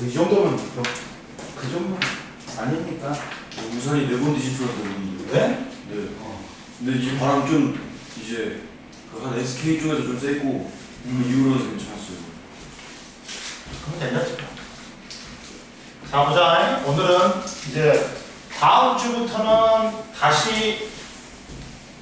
이 정도면 그 정도 아닙니까? 우산이 4번 뒤질 줄 알았는데. 네? 네. 근데 이 바람 좀 이제 그 한 SK 쪽에서 좀 세고 그 이후로는 괜찮았어요. 그럼 괜찮죠. 자 보자. 오늘은 이제 다음 주부터는 다시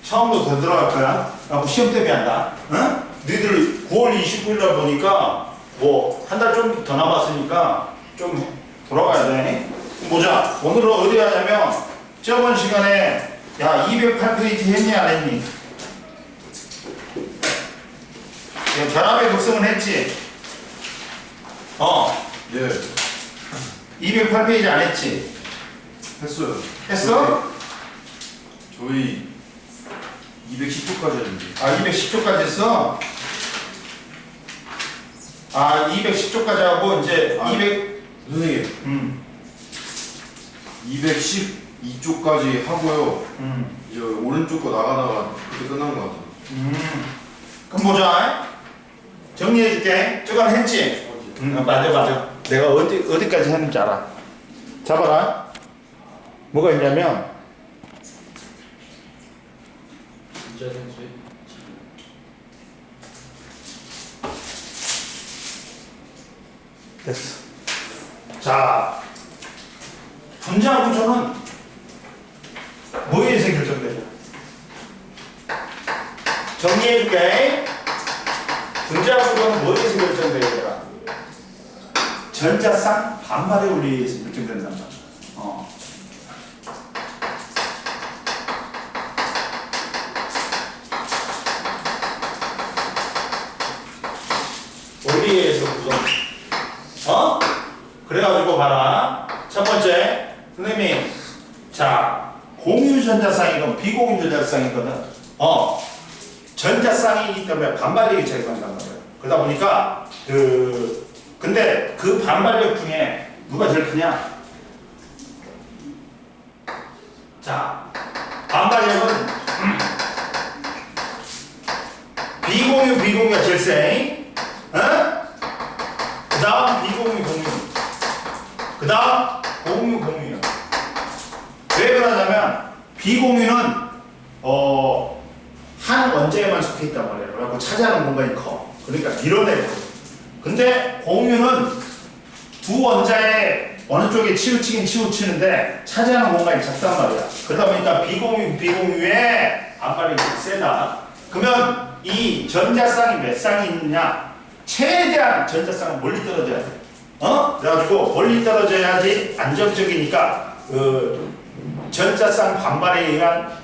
처음으로 더 들어갈 거야. 그래갖고 시험 대비한다. 응? 너희들 9월 29일 날 보니까 뭐 한 달 좀 더 남았으니까 좀 돌아가야 돼. 보자. 오늘은 어디 하냐면 저번 시간에 야 208페이지 했니 안 했니? 결합의 극성은 했지? 네. 208페이지 안 했지? 했어요. 했어? 저희 210초까지 했는데. 아 210초까지 했어? 아 210초까지 하고 이제 아. 200 선생님 212쪽까지 하고요. 이제 오른쪽 거 나가다가 그때 끝난 것 같아요. 그럼 보자. 정리해줄게. 저건 했지? 맞아. 내가 어디까지 했는지 알아. 잡아라. 뭐가 있냐면 됐어. 자, 분자 구조는 뭐에 의해서 결정되죠? 정리해줄게. 분자 구조는 뭐에 의해서 결정되죠? 전자쌍 반발의 원리에 의해서 결정된단 말이야. 원리에 의해서 구성. 그래가지고 봐라. 첫 번째, 선생님, 자, 공유 전자쌍이건 비공유 전자쌍이거든. 전자쌍이기 때문에 반발력이 작용한단 말이에요. 그러다 보니까 근데 그 반발력 중에 누가 제일 크냐? 자, 반발력은 비공유가 제일 세. 그 다음 비공유. 그 다음 공유야. 왜 그러냐면 비공유는 한 원자에만 속해 있단 말이에요. 그래갖고 차지하는 공간이 커. 그러니까 밀어내고. 근데 공유는 두 원자에 어느 쪽에 치우치는데 차지하는 공간이 작단 말이야. 그러다 보니까 비공유의 반발력이 세다. 그러면 이 전자쌍이 몇 쌍이 있느냐? 최대한 전자쌍은 멀리 떨어져야 돼. 그래가지고 멀리 떨어져야지 안정적이니까 전자쌍 반발에 의한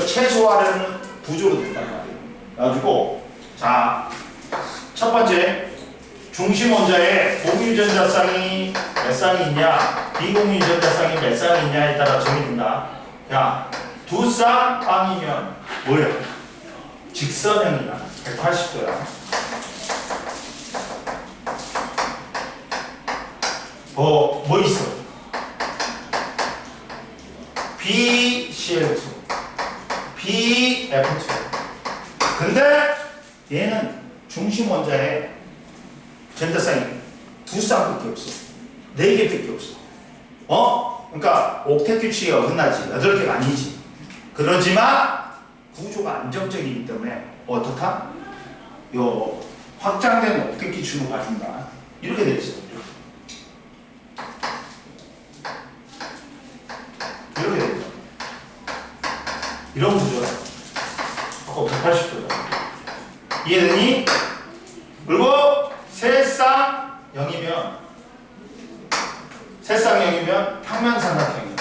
최소화되는 구조로 된단 말이에요. 그래가지고 자, 첫 번째 중심 원자에 공유 전자쌍이 몇 쌍이 있냐, 비공유 전자쌍이 몇 쌍이 있냐에 따라 정해진다. 야, 두 쌍 빵이면 뭐야? 직선형이야. 180도야. 뭐 있어? BCl2, BF2. 근데 얘는 중심 원자에 전자쌍이 두 쌍밖에 없어. 4개밖에 없어. 그러니까 옥텟 규칙이 어긋나지. 8개가 아니지. 그러지만 구조가 안정적이기 때문에 어떻다? 요 확장된 옥텟 규칙으로 봐준다. 이렇게 돼 있어. 이렇게 되죠. 이런 구조야. 아까 180도다. 이해되니? 그리고 세쌍 0이면 평면삼각형이야.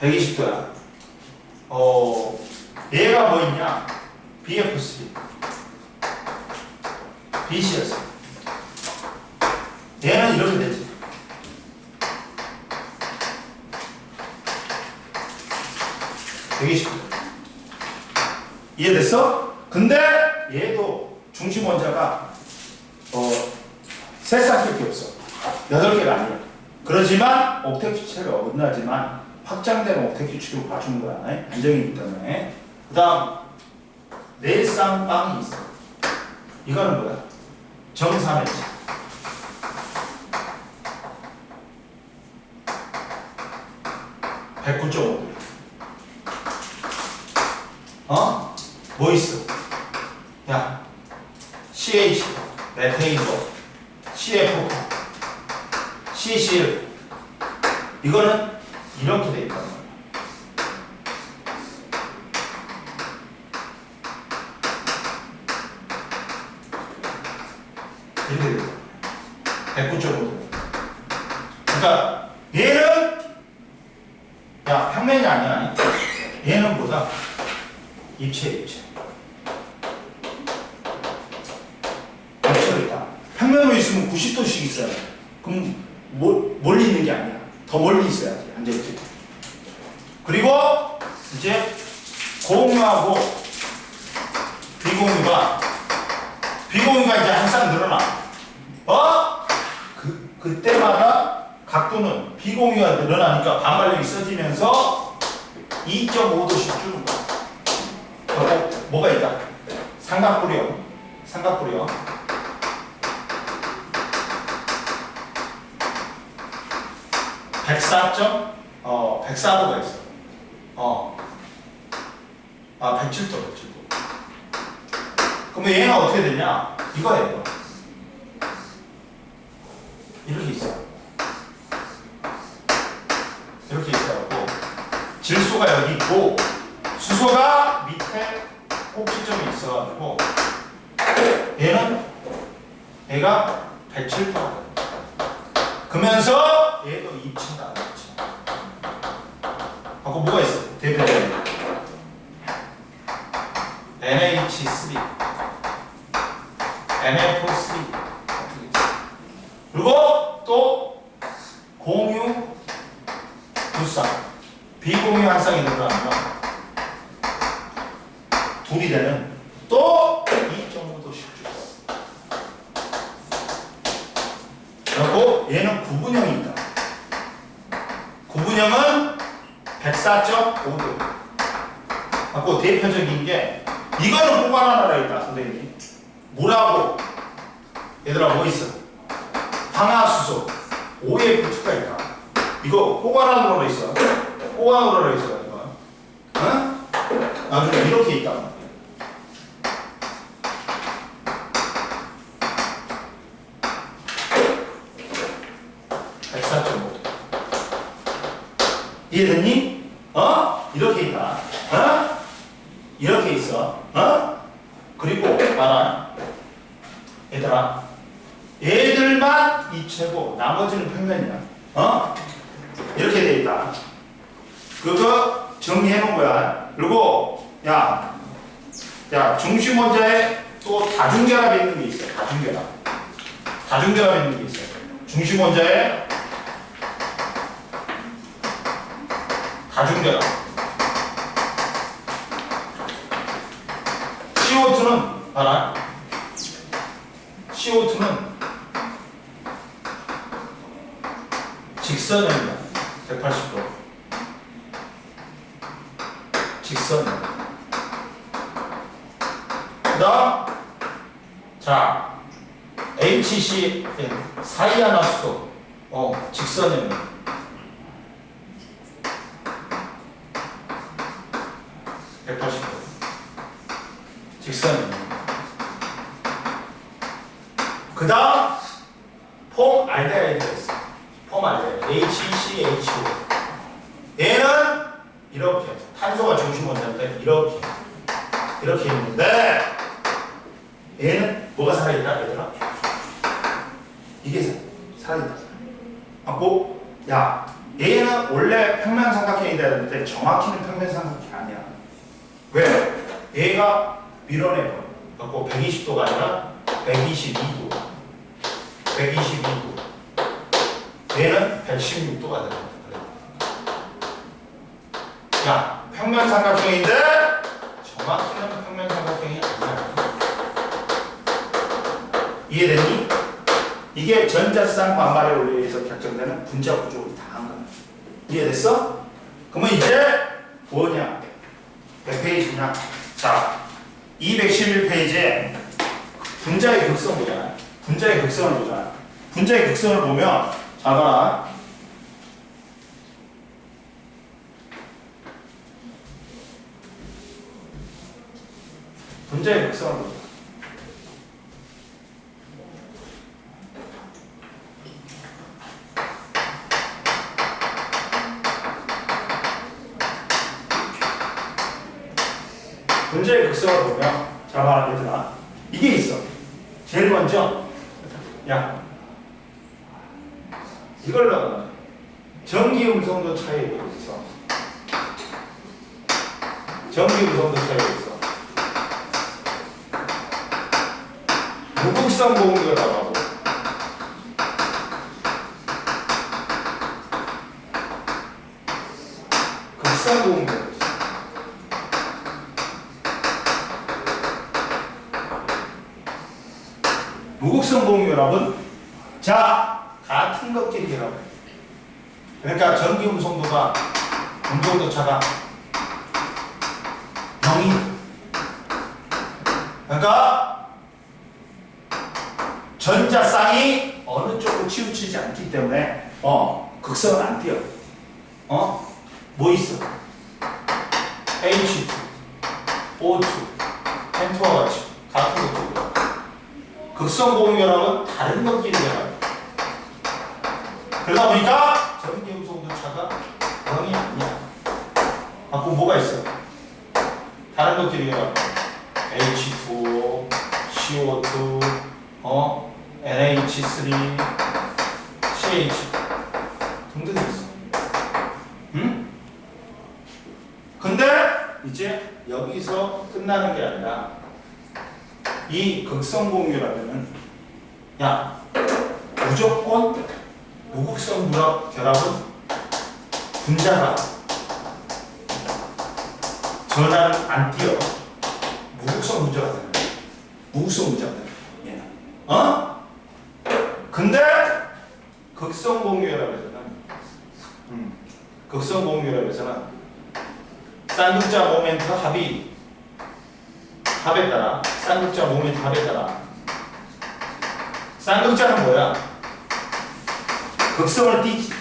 120도야. 얘가 뭐 있냐? BF3. BC였어. 얘는 이렇게 되지. 되게 쉽다. 이해됐어? 근데 얘도 중심 원자가 3쌍밖에 없어. 8개가 아니야. 그러지만 옥텟 규칙을 어긋나지만 확장된 옥텟 규칙으로 봐주는 거야. 안정이기 때문에. 그 다음 네 쌍방이 있어. 이거는 뭐야? 정삼했지. (109.5도) 어? 뭐 있어? 야, CH, 메테인도, CF, CCl. 이거는 이렇게 돼 있단 말이야. 이렇게 돼 있단 말이야. 109.5도. 그러니까 얘는 야, 평면이 아니야. 얘는 뭐다? 입체. 입체가 있다. 평면으로 있으면 90도씩 있어야 돼. 그럼 멀리 있는 게 아니야. 더 멀리 있어야 돼. 앉아있지. 그리고 이제 고공유하고 비공유가 이제 항상 늘어나. 그때마다 각도는 비공유가 늘어나니까 반발력이 써지면서 2.5도씩 주는 거야. 그리고 뭐가 있다? 삼각부령. 104도가 있어. 107도. 그러면 얘는 어떻게 되냐? 이거예요. 이렇게 있어. 이렇게 있어갖고 질소가 여기 있고 수소가 밑에 꼭지점이 있어가지고 얘가 107도가 돼. 그러면서 얘도 입체다. 하고 뭐가 있어? 대표적인 NH3, NF3. 그리고 또 공유 두 쌍, 비공유 한 쌍이 들어가면 둘이 되는 또 2.5도씩 줘. 그리고 얘는 구분형이 있다. 구분형은 104.5도. 하고 대표적인 게 이거는 꼭 하나 알아 있다, 선생님이. 물하고 얘들아 뭐 있어? 황화수소 OF2가 있다. 이거 호가란으로 있어. 호가란으로 있어. 이거. 어? 나중에 이렇게 있다. 104.5. 이해됐니? 이렇게 있다. 이렇게 있어. 그리고 봐라. 얘들아. 얘들만 입체고 나머지는 평면이야. 이렇게 돼 있다. 그거 정리해 놓은 거야. 그리고 야 중심 원자에 또 다중결합이 있는 게 있어. 다중결합이 있는 게 있어. 중심 원자에 다중결합. CO2는 봐라. CO2는 직선형이다. 180도. 직선형. 그다음 자 HCl 사이아나수소 직선형. 180도. 직선형. 그다음 폼알데하이드가 있어. 폼알데하이드 HCHO. 얘는 이렇게 탄소가 중심 원자인데 이렇게 있는데 얘는 뭐가 살아있다 얘들아? 이게 살아있다. 하고 야 얘는 원래 평면삼각형이 되는데 정확히는 평면삼각형이 아니야. 왜? 얘가 밀어내버려. 갖고 120도가 아니라 122도. 얘는 116도가 되는 거야. 야, 평면삼각형인데 정확히는 평면삼각형이 아니야. 이해되니? 이게 전자쌍 반발에 의해서 결정되는 분자 구조를 다 한 거야. 이해됐어? 그러면 이제 뭐냐? 몇 페이지냐? 자, 211페이지에 분자의 극성 보잖아. 분자의 극성을 보잖아. 분자의 극성을 보면 잘 봐라. 분자의 극성을 보자. 분자의 극성을 보면 잘 봐라 얘들아. 이게 있어. 제일 먼저 야 이걸 넣어. 전기 음성도 차이가 있어. 전기 음성도 차이가 있어. 무극성 공유가 나가고 극성 공유가 있어. 무극성 공유랍은 자 같은 것끼리라고 해. 그러니까 전기 음성도가 음성도 차가 0이. 그러니까 전자쌍이 어느 쪽으로 치우치지 않기 때문에 극성은 안 띄어. 뭐 있어? H2, O2, N2와 같이 같은 것들이야. 극성 공유라면 다른 것끼리 해요. 그러다 보니까 전기 음성도 차가 0이 아니야. 그럼 뭐가 있어? 다른 것끼리 해요. H2O, CO2, NH3, CH 등등이 있어. 응? 근데 이제 여기서 끝나는 게 아니라 이 극성 공유라면은 야 무조건 무극성 결합은 분자가 전하는 안 띄어. 무극성 분자가 되는 거야. 무극성 분자가 되는 거야. 얘는. 근데 극성 공유결합에서는 극성 공유결합에서는 쌍극자 모멘트 합에 따라 쌍극자 모멘트 합에 따라 쌍극자는 뭐야? 극성을 띄지.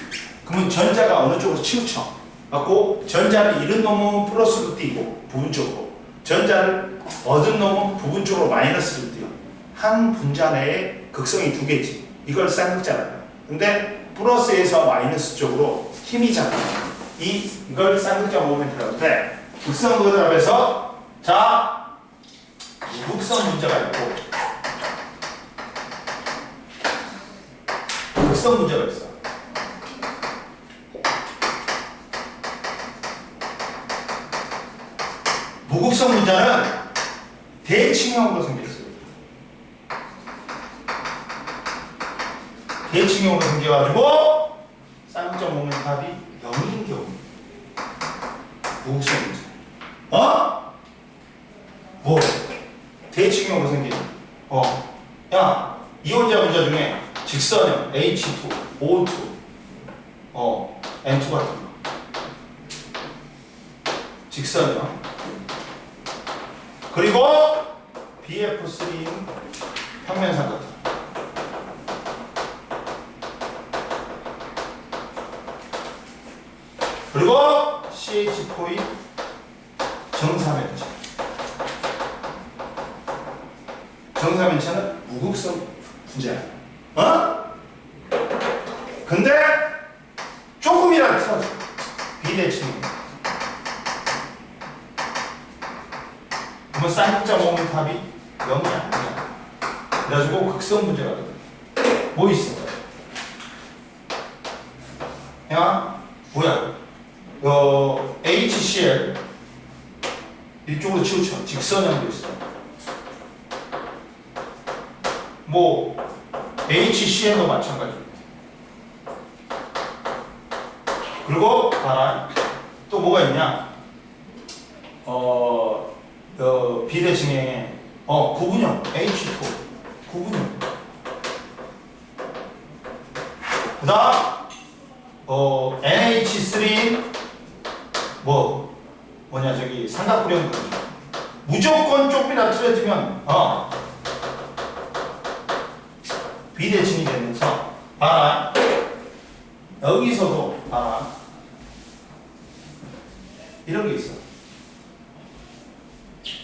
그러면 전자가 어느 쪽으로 치우쳐. 갖고 전자를 잃은 놈은 플러스로 띄고 부분적으로 전자를 얻은 놈은 부분적으로 마이너스로 띄어. 한 분자 내에 극성이 두 개지. 이걸 쌍극자라고 해요. 근데 플러스에서 마이너스 쪽으로 힘이 작아. 이걸 쌍극자 모멘트라고 하는데 극성 결합에서 자 무극성 분자가 있고 극성 분자가 있어. 무극성 분자는 대칭형으로 생겼어요. 대칭형으로 생겨가지고 쌍극자 모멘트 합이 0인 경우 무극성 분자. 뭐? 대칭형으로 생긴. 야, 이온자 분자 중에 직선형 H2, O2, N2 같은 거. 직선형. 그리고 BF3는 평면삼 같은 거. 그리고 CH4인 정사면체. 정사면체는 무극성 분자야. 근데 조금이라도 틀어져. 비대칭. 그러면 쌍극자 모멘트 합이 0이 아니야. 그래가지고 극성 분자가 돼. 뭐 있어? 야, 뭐야? HCl 이쪽으로 치우쳐. 직선형도 있어. 뭐 HCl도 마찬가지. 그리고 봐라. 또 뭐가 있냐? 비대칭에 구분형 H2 구분형. 그다음 NH3 뭐냐 저기 삼각구령 무조건 조금이라도 틀어지면 비대칭이 되면서 봐라. 여기서도 봐라. 이런 게 있어.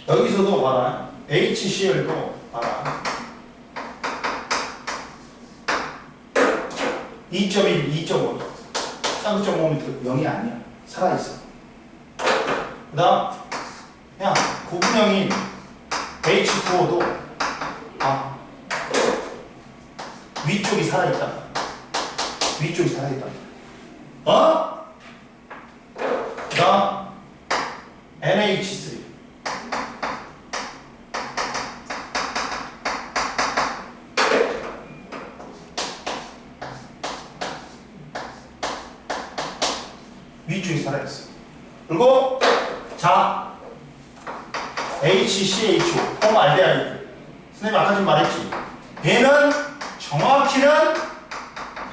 여기서도 봐라. HCl도 봐라. 2.1, 2.5. 쌍극적 모멘트 0이 아니야. 살아있어. 그 다음, 그냥 구분형인 H2O도 위쪽이 살아있다. 위쪽이 살아있다. 그 다음, NH3. 위쪽이 살아있어. 그리고 자 HCHO 홈알데하이드 선생님 아까 좀 말했지. 얘는 정확히는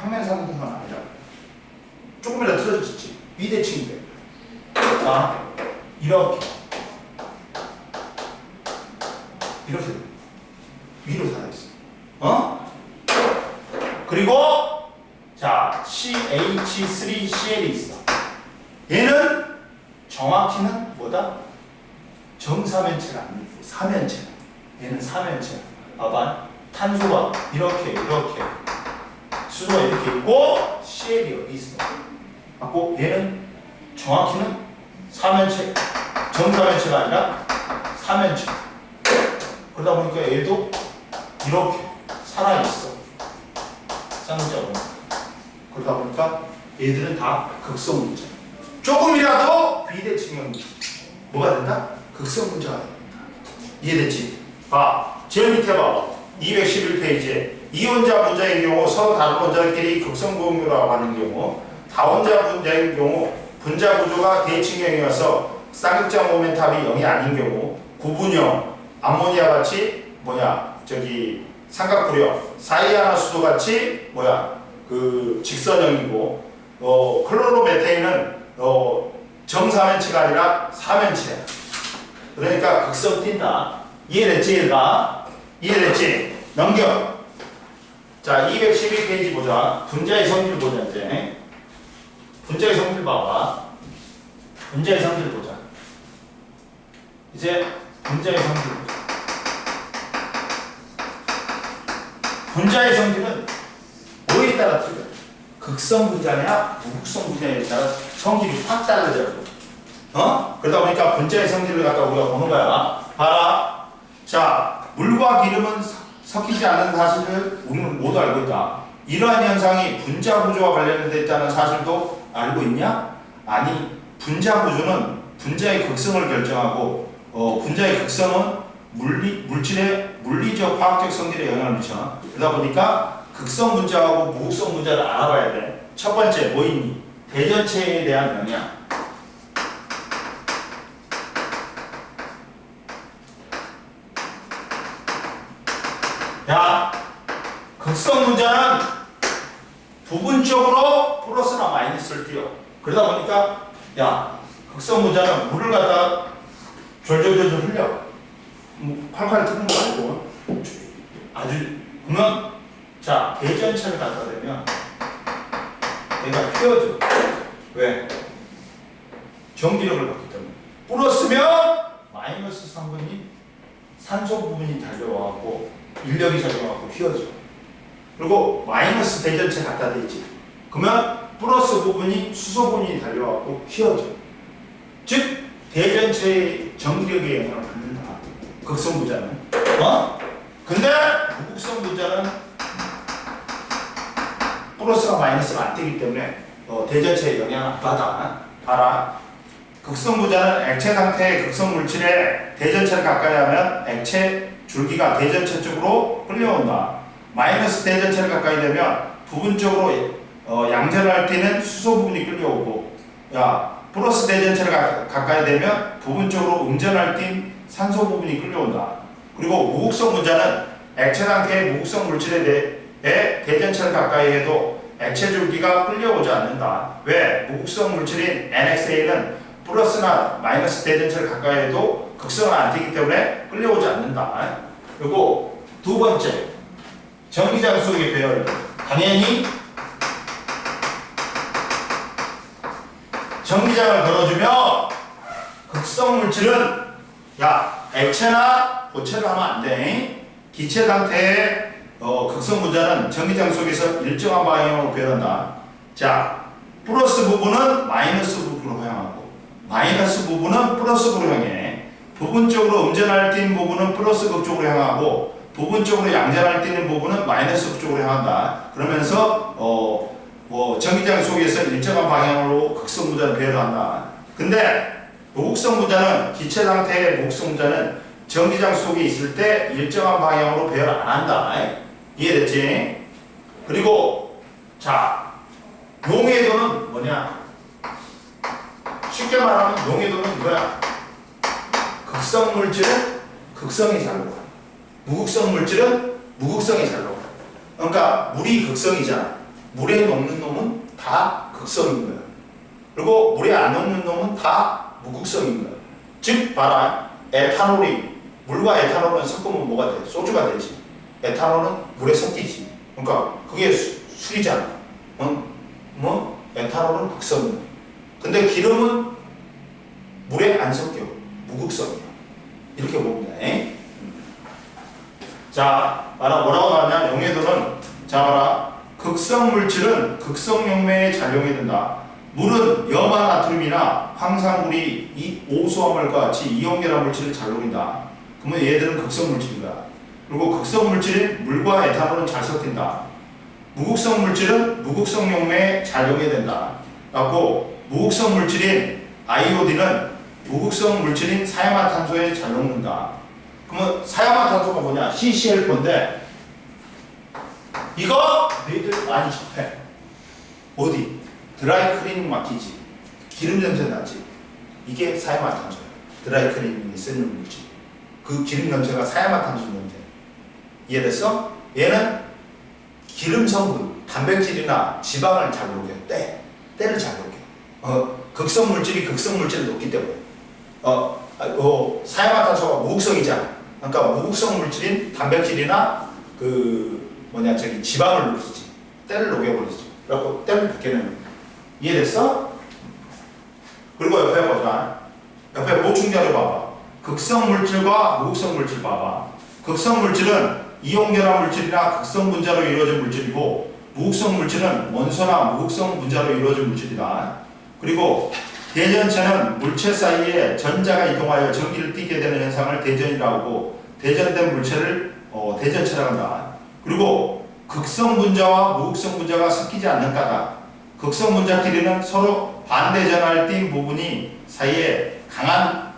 평면상승은 아니라 조금이라도 틀어졌지. 비대칭인데 자 이렇게 위로 살아있어. 그리고 자 CH3Cl이 있어. 얘는 정확히는 뭐다? 정사면체가 아니고 사면체. 얘는 사면체. 봐봐. 탄소가 이렇게 수소가 이렇게 있고 CL이 여기 있어. 맞고 얘는 정확히는 사면체. 정사면체가 아니라 사면체. 그러다 보니까 얘도 이렇게 살아있어. 쌍극적으로. 그러다 보니까 얘들은 다 극성 문제. 조금이라도 비대칭형 뭐가 된다? 극성 문제가 된다. 이해됐지? 봐. 제일 밑에 봐. 211페이지에 이혼자 분자인 경우 서로 다른 원자들끼리 극성 공유라고 하는 경우, 다원자 분자인 경우 분자 구조가 대칭형이어서 쌍극적 모멘탑이 0이 아닌 경우, 구분형 암모니아 같이 삼각구력 사이아나수도 같이 그 직선형이고, 클로로메테인은 정사면체가 아니라 사면체야. 그러니까 극성 띈다. 이해됐지 얘들아? 이해됐지? 넘겨. 자 212페이지 보자. 분자의 성질 보자. 이제 분자의 성질 봐봐. 분자의 성질 보자. 이제 분자의 성질 보자. 분자의 성질은 뭐에 따라 틀려? 극성 분자냐 무극성 분자에 따라 성질이 확 다르더라고. 그러다 보니까 분자의 성질을 갖다 우리가 보는 거야. 봐라. 자, 물과 기름은 섞이지 않는 사실을 우리는 모두 알고 있다. 이러한 현상이 분자 구조와 관련되어 있다는 사실도 알고 있냐? 아니, 분자 구조는 분자의 극성을 결정하고, 분자의 극성은 물질의 물리적 화학적 성질에 영향을 미쳐. 그러다 보니까 극성 분자하고 무극성 분자를 알아봐야 돼. 첫 번째 뭐 있니? 대전체에 대한 영향. 야, 극성 분자는 부분적으로 플러스나 마이너스를 띄어. 그러다 보니까 야, 극성 분자는 물을 갖다 졸졸졸 흘려. 콸콸 트는 거 아니고 아주. 그러면 자, 대전체를 갖다 대면 얘가 휘어져. 왜? 전기력을 받기 때문에. 플러스면 마이너스 3분이 산소 부분이 달려와갖고 인력이 작용하고 휘어져. 그리고 마이너스 대전체 갖다 대지. 그러면 플러스 부분이 수소 부분이 달려와갖고 휘어져. 즉 대전체의 전기력에 영향을 받는다. 극성 분자는. 근데 무극성 분자는 플러스가 마이너스가 안 되기 때문에 대전체에 영향을 안 받아. 봐라. 극성 분자는 액체 상태의 극성 물질에 대전체를 가까이 하면 액체 줄기가 대전체 쪽으로 끌려온다. 마이너스 대전체를 가까이 되면 부분적으로 양전할 때는 수소 부분이 끌려오고, 플러스 대전체를 가까이 되면 부분적으로 음전할 때 산소 부분이 끌려온다. 그리고 무극성 분자는 액체 상태의 무극성 물질에 대해 대전체를 가까이 해도 액체 줄기가 끌려오지 않는다. 왜? 무극성 물질인 NXA는 플러스나 마이너스 대전체를 가까이 해도 극성은 안 되기 때문에 끌려오지 않는다. 그리고 두 번째, 전기장 속의 배열. 당연히 전기장을 걸어주면 극성 물질은 야 액체나 고체를 하면 안 돼. 기체 상태의 극성 분자는 전기장 속에서 일정한 방향으로 배열한다. 자, 플러스 부분은 마이너스 부분으로 향하고 마이너스 부분은 플러스 부분으로 향해. 부분적으로 음전할 띄는 부분은 플러스 극쪽으로 향하고 부분적으로 양전할 띄는 부분은 마이너스 극쪽으로 향한다. 그러면서 전기장 속에서 일정한 방향으로 극성 분자를 배열한다. 근데 무극성 분자는 기체 상태의 무극성 분자는 전기장 속에 있을 때 일정한 방향으로 배열 안 한다. 이해됐지? 그리고 자, 용해도는 뭐냐? 쉽게 말하면 용해도는 이거야. 극성 물질은 극성이 잘 녹아. 무극성 물질은 무극성이 잘 녹아. 그러니까 물이 극성이잖아. 물에 녹는 놈은 다 극성인 거야. 그리고 물에 안 녹는 놈은 다 무극성인 거야. 즉 봐라. 에탄올이 물과 에탄올은 섞으면 뭐가 돼? 소주가 되지. 에탄올은 물에 섞이지. 그러니까 그게 술이잖아. 에탄올은 극성이야. 근데 기름은 물에 안 섞여. 무극성이야. 이렇게 보면 돼. 자, 봐라. 뭐라고 나왔냐? 용해도는 자 봐라. 극성 물질은 극성 용매에 잘 용해된다. 물은 염화 나트륨이나 황산물이 이 오수화물과 같이 이온결합 물질을 잘 녹인다. 그러면 얘들은 극성 물질이다. 그리고 극성 물질인 물과 에탄올은 잘 섞인다. 무극성 물질은 무극성 용매에 잘 용해된다. 그리고 무극성 물질인 아이오딘은 무극성 물질인 사야마탄소에 잘 녹는다. 그러면 사야마탄소가 뭐냐? CCl4인데 이거 너희들 많이 접해. 어디? 드라이 클리닝 맡기지. 기름 냄새 나지. 이게 사야마탄소야. 드라이 클리닝에 쓰는 물질. 그 기름 냄새가 사야마탄소 냄새. 이해됐어? 얘는 기름 성분, 단백질이나 지방을 잘 녹여. 때를 잘 녹여. 극성 물질이 극성 물질을 녹기 때문에. 사야마탄소가 무극성이잖아. 그러니까 무극성 물질인 단백질이나 지방을 녹이지. 때를 녹여버리지. 그래갖고 때를 벗겨내는. 이해됐어? 그리고 옆에 보자. 옆에 보충 자료 봐봐. 극성 물질과 무극성 물질 봐봐. 극성 물질은 이온결합 물질이나 극성 분자로 이루어진 물질이고 무극성 물질은 원소나 무극성 분자로 이루어진 물질이다. 그리고 대전체는 물체 사이에 전자가 이동하여 전기를 띠게 되는 현상을 대전이라고 하고 대전된 물체를 대전체라고 한다. 그리고 극성 분자와 무극성 분자가 섞이지 않는 까닭. 극성 분자끼리는 서로 반대전하를 띈 부분이 사이에 강한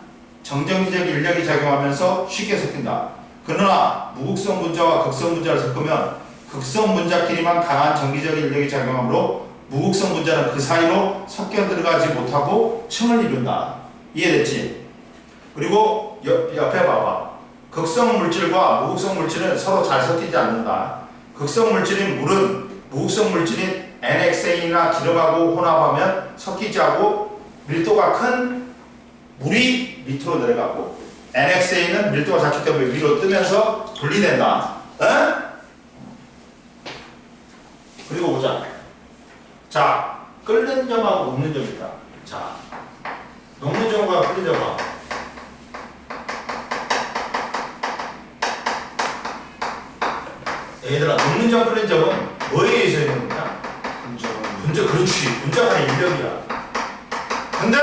정전기적 인력이 작용하면서 쉽게 섞인다. 그러나 무극성 분자와 극성 분자를 섞으면 극성 분자끼리만 강한 정기적 인력이 작용하므로 무극성 분자는 그 사이로 섞여 들어가지 못하고 층을 이룬다. 이해됐지? 그리고 옆에 봐봐. 극성 물질과 무극성 물질은 서로 잘 섞이지 않는다. 극성 물질인 물은 무극성 물질인 NXA나 기름하고 혼합하면 섞이지 않고 밀도가 큰 물이 밑으로 내려가고 NXA는 밀도가 작기 때문에 위로 뜨면서 분리된다. 그리고 보자. 자, 끓는 점하고 녹는 점이 있다. 자, 녹는 점과 끓는 점하고 얘들아, 녹는 점, 끓는 점은 뭐에 의해서 있는 거냐? 분자, 그렇지. 분자 간의 인력이야. 근데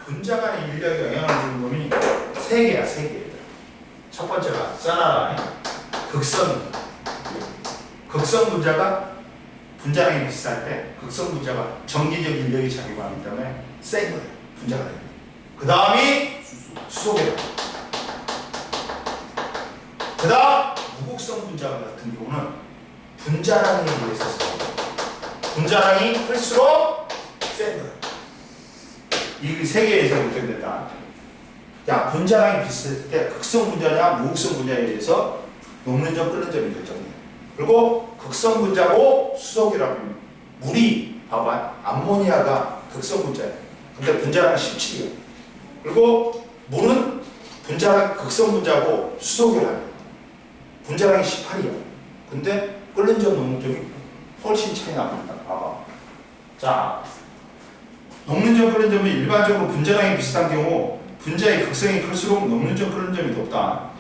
분자 간의 인력에 영향을 주는 놈이 세 개야, 세 개. 첫 번째가 써놔라. 극성 분자가 분자량이 비쌀 때 극성 분자가 전기적 인력이 작용하기 때문에 센 거예요. 분자가 돼요. 그 다음이 수소계다. 그 다음 무극성 분자 같은 경우는 분자량에 의해서 분자량이 클수록 센 거예요. 이 세 개에서 결정된다. 야, 분자량이 비슷할 때 극성 분자냐 무극성 분자에 의해서 녹는 점 끓는 점이 결정돼요. 그리고 극성 분자고 수소기라면 물이 봐봐. 암모니아가 극성 분자예요. 근데 분자량은 17이에요. 그리고 물은 분자량 극성 분자고 수소결합이야. 분자량이 18이야. 근데 끓는 점 녹는 점이 훨씬 차이 납니다. 봐봐. 자, 녹는 점 끓는 점은 일반적으로 분자량이 비슷한 경우 분자의 극성이 클수록 녹는 점 끓는 점이 높다.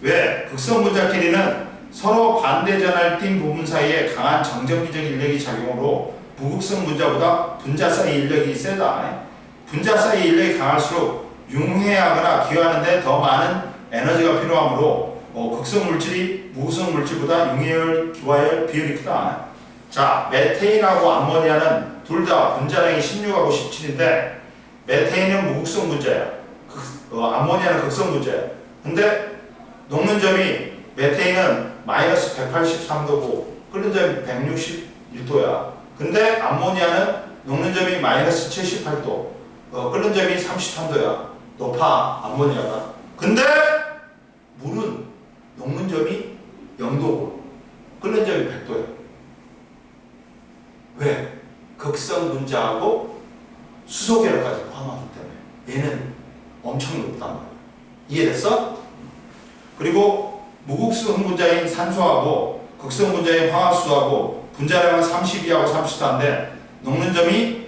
왜? 극성 분자끼리는 서로 반대 전할팀 부분 사이에 강한 정전기적 인력이 작용으로 무극성 분자보다 분자 사이 인력이 세다. 분자 사이 인력이 강할수록 융해하거나 기화하는 데 더 많은 에너지가 필요하므로 극성 물질이 무극성 물질보다 융해열, 기화열 비율이 크다. 자, 메테인하고 암모니아는 둘 다 분자량이 16하고 17인데 메테인은 무극성 분자야. 암모니아는 극성 분자야. 근데 녹는 점이 메테인은 마이너스 183도고 끓는 점이 161도야. 근데 암모니아는 녹는 점이 마이너스 78도, 끓는 점이 33도야. 높아, 암모니아가. 근데 물은 녹는 점이 0도고 끓는 점이 100도야. 왜? 극성 분자하고 수소 결합까지 포함하기 때문에 얘는 엄청 높단 말이야. 이해됐어? 그리고 무극성 분자인 산소하고 극성 분자인 황화수소하고 분자량은 32하고 34인데 녹는 점이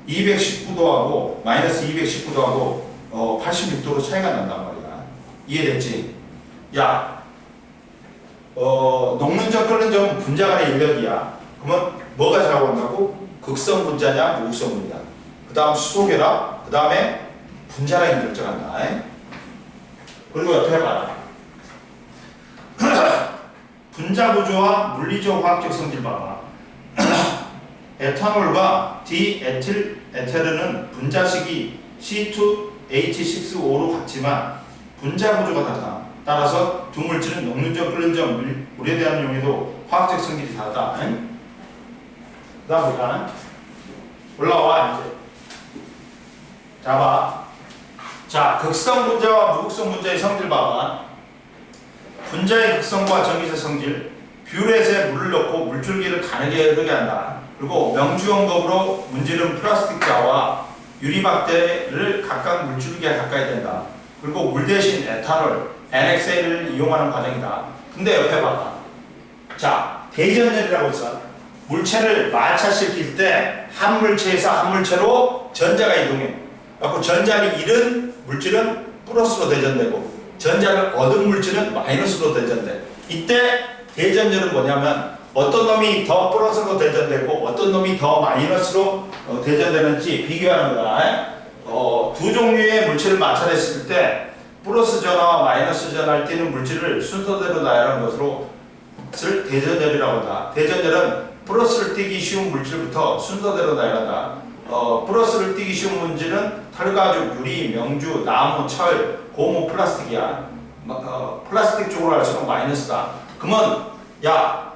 219도하고 마이너스 219도하고 86도로 차이가 난단 말이야. 이해됐지? 야, 녹는 점 끓는 점은 분자 간의 인력이야. 그러면 뭐가 작용한다고? 극성 분자냐 무극성 분자. 그 다음 수소결합, 그 다음에 분자량이 결정한다. 그리고 옆에 봐라. 분자 구조와 물리적 화학적 성질 봐봐. 에탄올과 디에틸 에테르는 분자식이 C2H6O로 같지만 분자 구조가 다르다. 따라서 두 물질은 녹는 점, 끓는 점, 물에 대한 용해도 화학적 성질이 다르다. 그 다음 볼까는? 올라와 이제. 자, 극성 분자와 무극성 분자의 성질 봐봐. 분자의 극성과 전기적 성질, 뷰렛에 물을 넣고 물줄기를 가늘게 흐르게 한다. 그리고 명주원검으로 문지른 플라스틱 자와 유리막대를 각각 물줄기에 가까이 된다. 그리고 물 대신 에탄올, NXA를 이용하는 과정이다. 근데 옆에 봐봐. 자, 대전열이라고 있어. 물체를 마찰시킬 때 한 물체에서 한 물체로 전자가 이동해. 그래서 전자를 잃은 물질은 플러스로 대전되고 전자를 얻은 물질은 마이너스로 대전돼. 이때 대전열은 뭐냐면 어떤 놈이 더 플러스로 대전되고 어떤 놈이 더 마이너스로 대전되는지 비교하는 거야. 두 종류의 물질을 마찰했을 때 플러스 전화와 마이너스 전화를 띠는 물질을 순서대로 나열한 것으로 대전열이라고 한다. 대전열은 플러스를 띠기 쉬운 물질부터 순서대로 나열한다. 플러스를 띠기 쉬운 물질은 털가죽, 유리, 명주, 나무, 철, 고무, 플라스틱이야. 플라스틱 쪽으로 할수록 마이너스다. 그러면 야,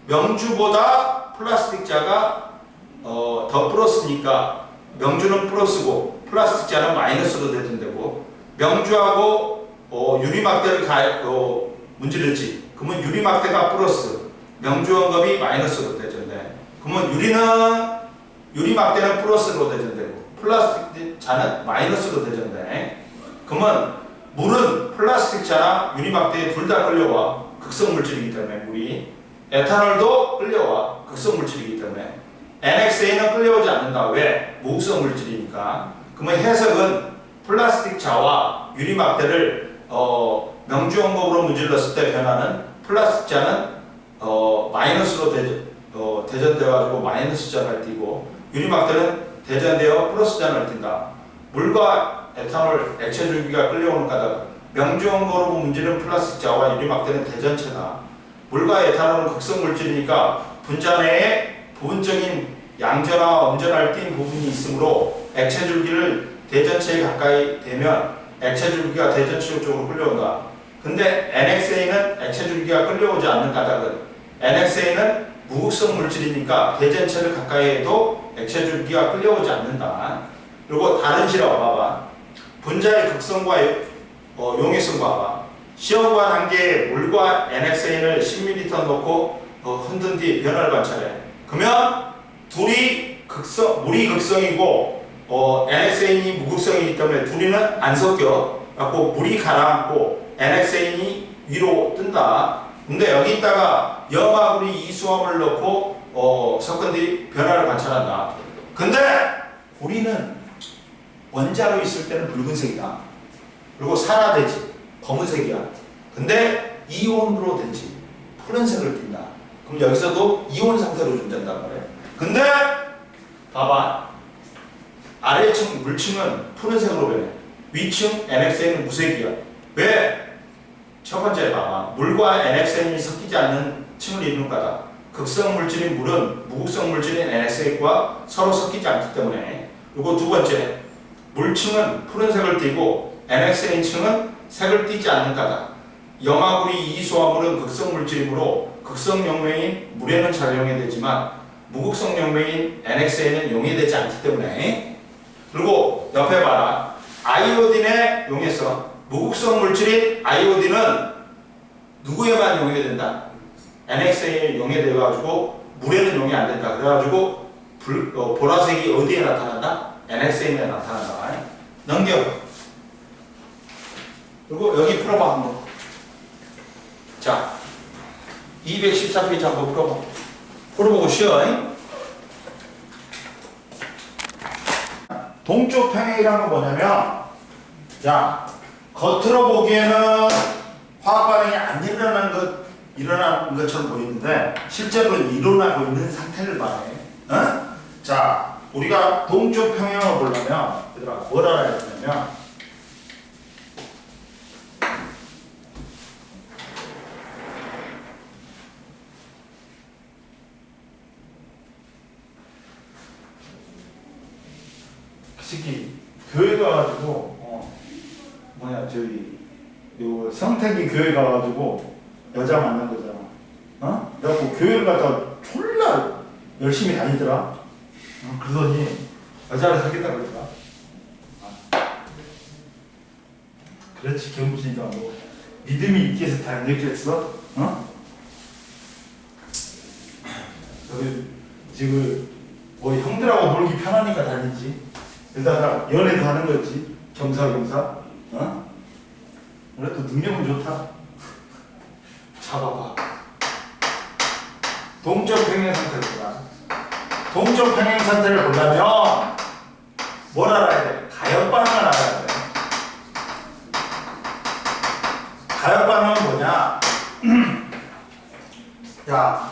명주보다 플라스틱자가 더 플러스니까 명주는 플러스고 플라스틱자는 마이너스로 대전되고 명주하고 유리막대를 문질렀지. 그러면 유리막대가 플러스, 명주원검이 마이너스로 대전돼. 그러면 유리막대는 플러스로 대전되고 플라스틱자는 마이너스로 대전돼. 그러면 물은 플라스틱자나 유리막대에 둘 다 끌려와. 극성 물질이기 때문에 물이. 에탄올도 끌려와. 극성 물질이기 때문에. NXA는 끌려오지 않는다. 왜? 무극성 물질이니까. 그러면 해석은 플라스틱자와 유리막대를 명주원검으로 문질렀을 때 변하는 플라스틱자는 마이너스로 대전되어가지고 마이너스 전을 띠고 유리막대는 대전되어 플러스 전을 띈다. 물과 에탄올 액체 줄기가 끌려오는 까닭 명주원검으로 문지른 플라스틱자와 유리막대는 대전체다. 물과 에탄올은 극성 물질이니까 분자 내에 부분적인 양전화 음전할 띈 부분이 있으므로 액체 줄기를 대전체에 가까이 되면 액체 줄기가 대전체 쪽으로 끌려온다. 근데 NXA는 액체 줄기가 끌려오지 않는 까닭은 NXA는 무극성 물질이니까 대전체를 가까이 해도 액체 줄기가 끌려오지 않는다. 그리고 다른 실험 봐봐. 분자의 극성과 용해성 봐봐. 시험관 한개에 물과 NXA를 10ml 넣고 흔든 뒤 변화를 관찰해. 그러면 물이 극성이고 NXA는 무극성이기 때문에 둘이는 안 섞여. 갖고 물이 가라앉고 NXN이 위로 뜬다. 근데 여기다가 염화구리 이수화물을 넣고 섞은 뒤 변화를 관찰한다. 근데 구리는 원자로 있을 때는 붉은색이다. 그리고 산화되지 검은색이야. 근데 이온으로 되지 푸른색을 띈다. 그럼 여기서도 이온 상태로 준단단 말이야. 근데 봐봐. 아래층 물층은 푸른색으로 변해. 위층 NXN은 무색이야. 왜? 첫 번째 봐봐. 물과 NXN이 섞이지 않는 층을 이루는 거다. 극성 물질인 물은 무극성 물질인 NXN과 서로 섞이지 않기 때문에. 그리고 두 번째, 물층은 푸른색을 띠고 NXN층은 색을 띠지 않는 거다. 염화구리 이수화물은 극성 물질이므로 극성 용매인 물에는 잘 용해되지만 무극성 용매인 NXN은 용해되지 않기 때문에. 그리고 옆에 봐라. 아이오딘의 용해성. 무극성 물질인 아이오딘은 누구에만 용해된다? NXN에 용해돼가지고 물에는 용해 안 된다. 그래가지고 보라색이 어디에 나타난다? NXN에 나타난다. 넘겨. 그리고 여기 풀어봐 한번. 자, 214페이지 한번 풀어봐. 풀어보고 쉬어. 동쪽 평행이라는 건 뭐냐면, 자, 겉으로 보기에는 화학 반응이 안 일어나는 것처럼 보이는데 실제로는 일어나고 있는 상태를 말해. 어? 자, 우리가 동쪽 평행을 보려면 얘들아 뭘 알아야 되냐면 그 새끼 교회 가가지고 요 성택이 교회 가가지고 여자 만난 거잖아. 어? 그래갖고 교회를 갔다 졸라 열심히 다니더라. 그러더니 여자를 사귀다 그러더라. 그렇지 경진이가 뭐 믿음이 있기 위해서 다녔겠어? 어? 지금 뭐 형들하고 놀기 편하니까 다니지. 그러다가 연애도 하는 거지. 겸사겸사. 어? 그래도 능력은 좋다. 잡아봐. 동적 평행 상태를 보라. 동적 평행 상태를 보려면 뭘 알아야 돼? 가역 반응을 알아야 돼. 가역 반응은 뭐냐? 야,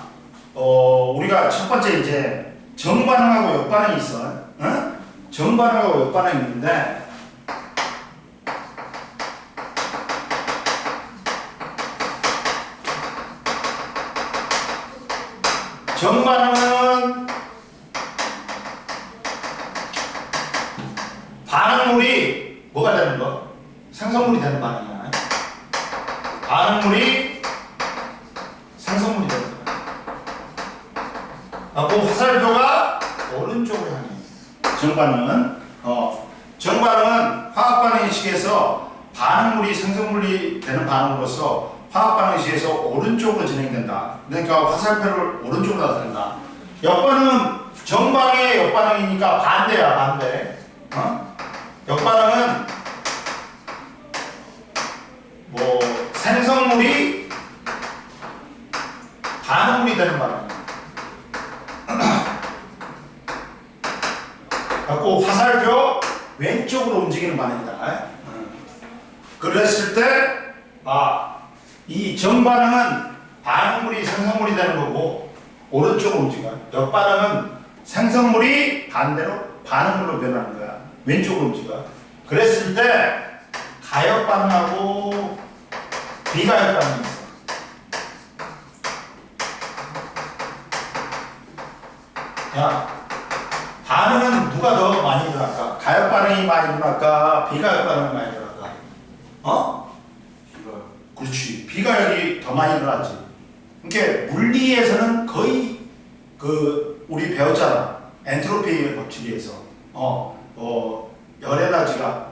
우리가 첫 번째 이제 정 반응하고 역 반응이 있어. 어? 정 반응하고 역 반응이 있는데. 정반응은 반응물이 뭐가 되는 거? 생성물이 되는 반응이야. 반응물이 생성물이 되는 거야. 그 화살표가 오른쪽으로 향해. 정반응은 정반응은 화학 반응식에서 반응물이 생성물이 되는 반응으로서 화학 반응식에서 오른쪽으로 진행된다. 그러니까 화살표를 오른쪽으로 나타낸다. 역반응은 정반응의 역반응이니까 반대야, 반대. 역반응은 뭐 생성물이 반응물이 되는 반응. 갖고 화살표 왼쪽으로 움직이는 반응이다. 그랬을 때 이 정반응은 반응물이 생성물이 되는 거고 오른쪽으로 움직여. 역반응은 생성물이 반대로 반응물로 변하는 거야. 왼쪽으로 움직여. 그랬을 때 가역 반응하고 비가역 반응이 있어. 야, 반응은 누가 더 많이 일어날까? 가역 반응이 많이 일어날까? 비가역 반응이 많이 일어날까? 그렇지. 비가역이 더 많이 일어나지. 그러니까 물리에서는 거의 우리 배웠잖아. 엔트로피 법칙에 의해서 열에너지가